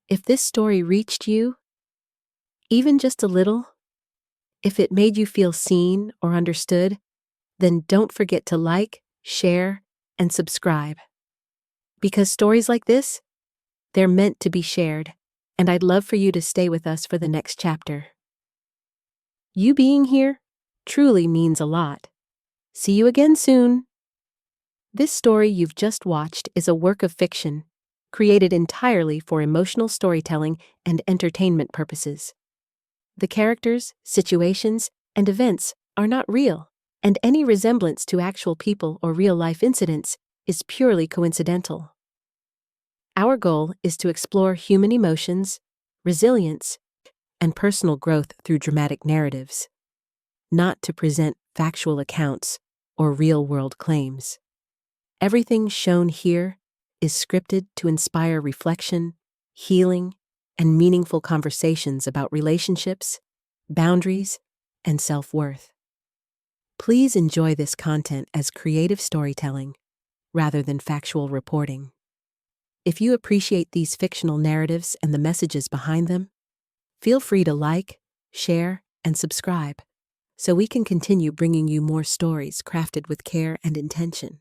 A: If this story reached you, even just a little, if it made you feel seen or understood, then don't forget to like, share, and subscribe. Because stories like this, they're meant to be shared, and I'd love for you to stay with us for the next chapter. You being here truly means a lot. See you again soon. This story you've just watched is a work of fiction, created entirely for emotional storytelling and entertainment purposes. The characters, situations, and events are not real, and any resemblance to actual people or real-life incidents is purely coincidental. Our goal is to explore human emotions, resilience, and personal growth through dramatic narratives, not to present factual accounts or real-world claims. Everything shown here is scripted to inspire reflection, healing, and meaningful conversations about relationships, boundaries, and self-worth. Please enjoy this content as creative storytelling rather than factual reporting. If you appreciate these fictional narratives and the messages behind them, feel free to like, share, and subscribe so we can continue bringing you more stories crafted with care and intention.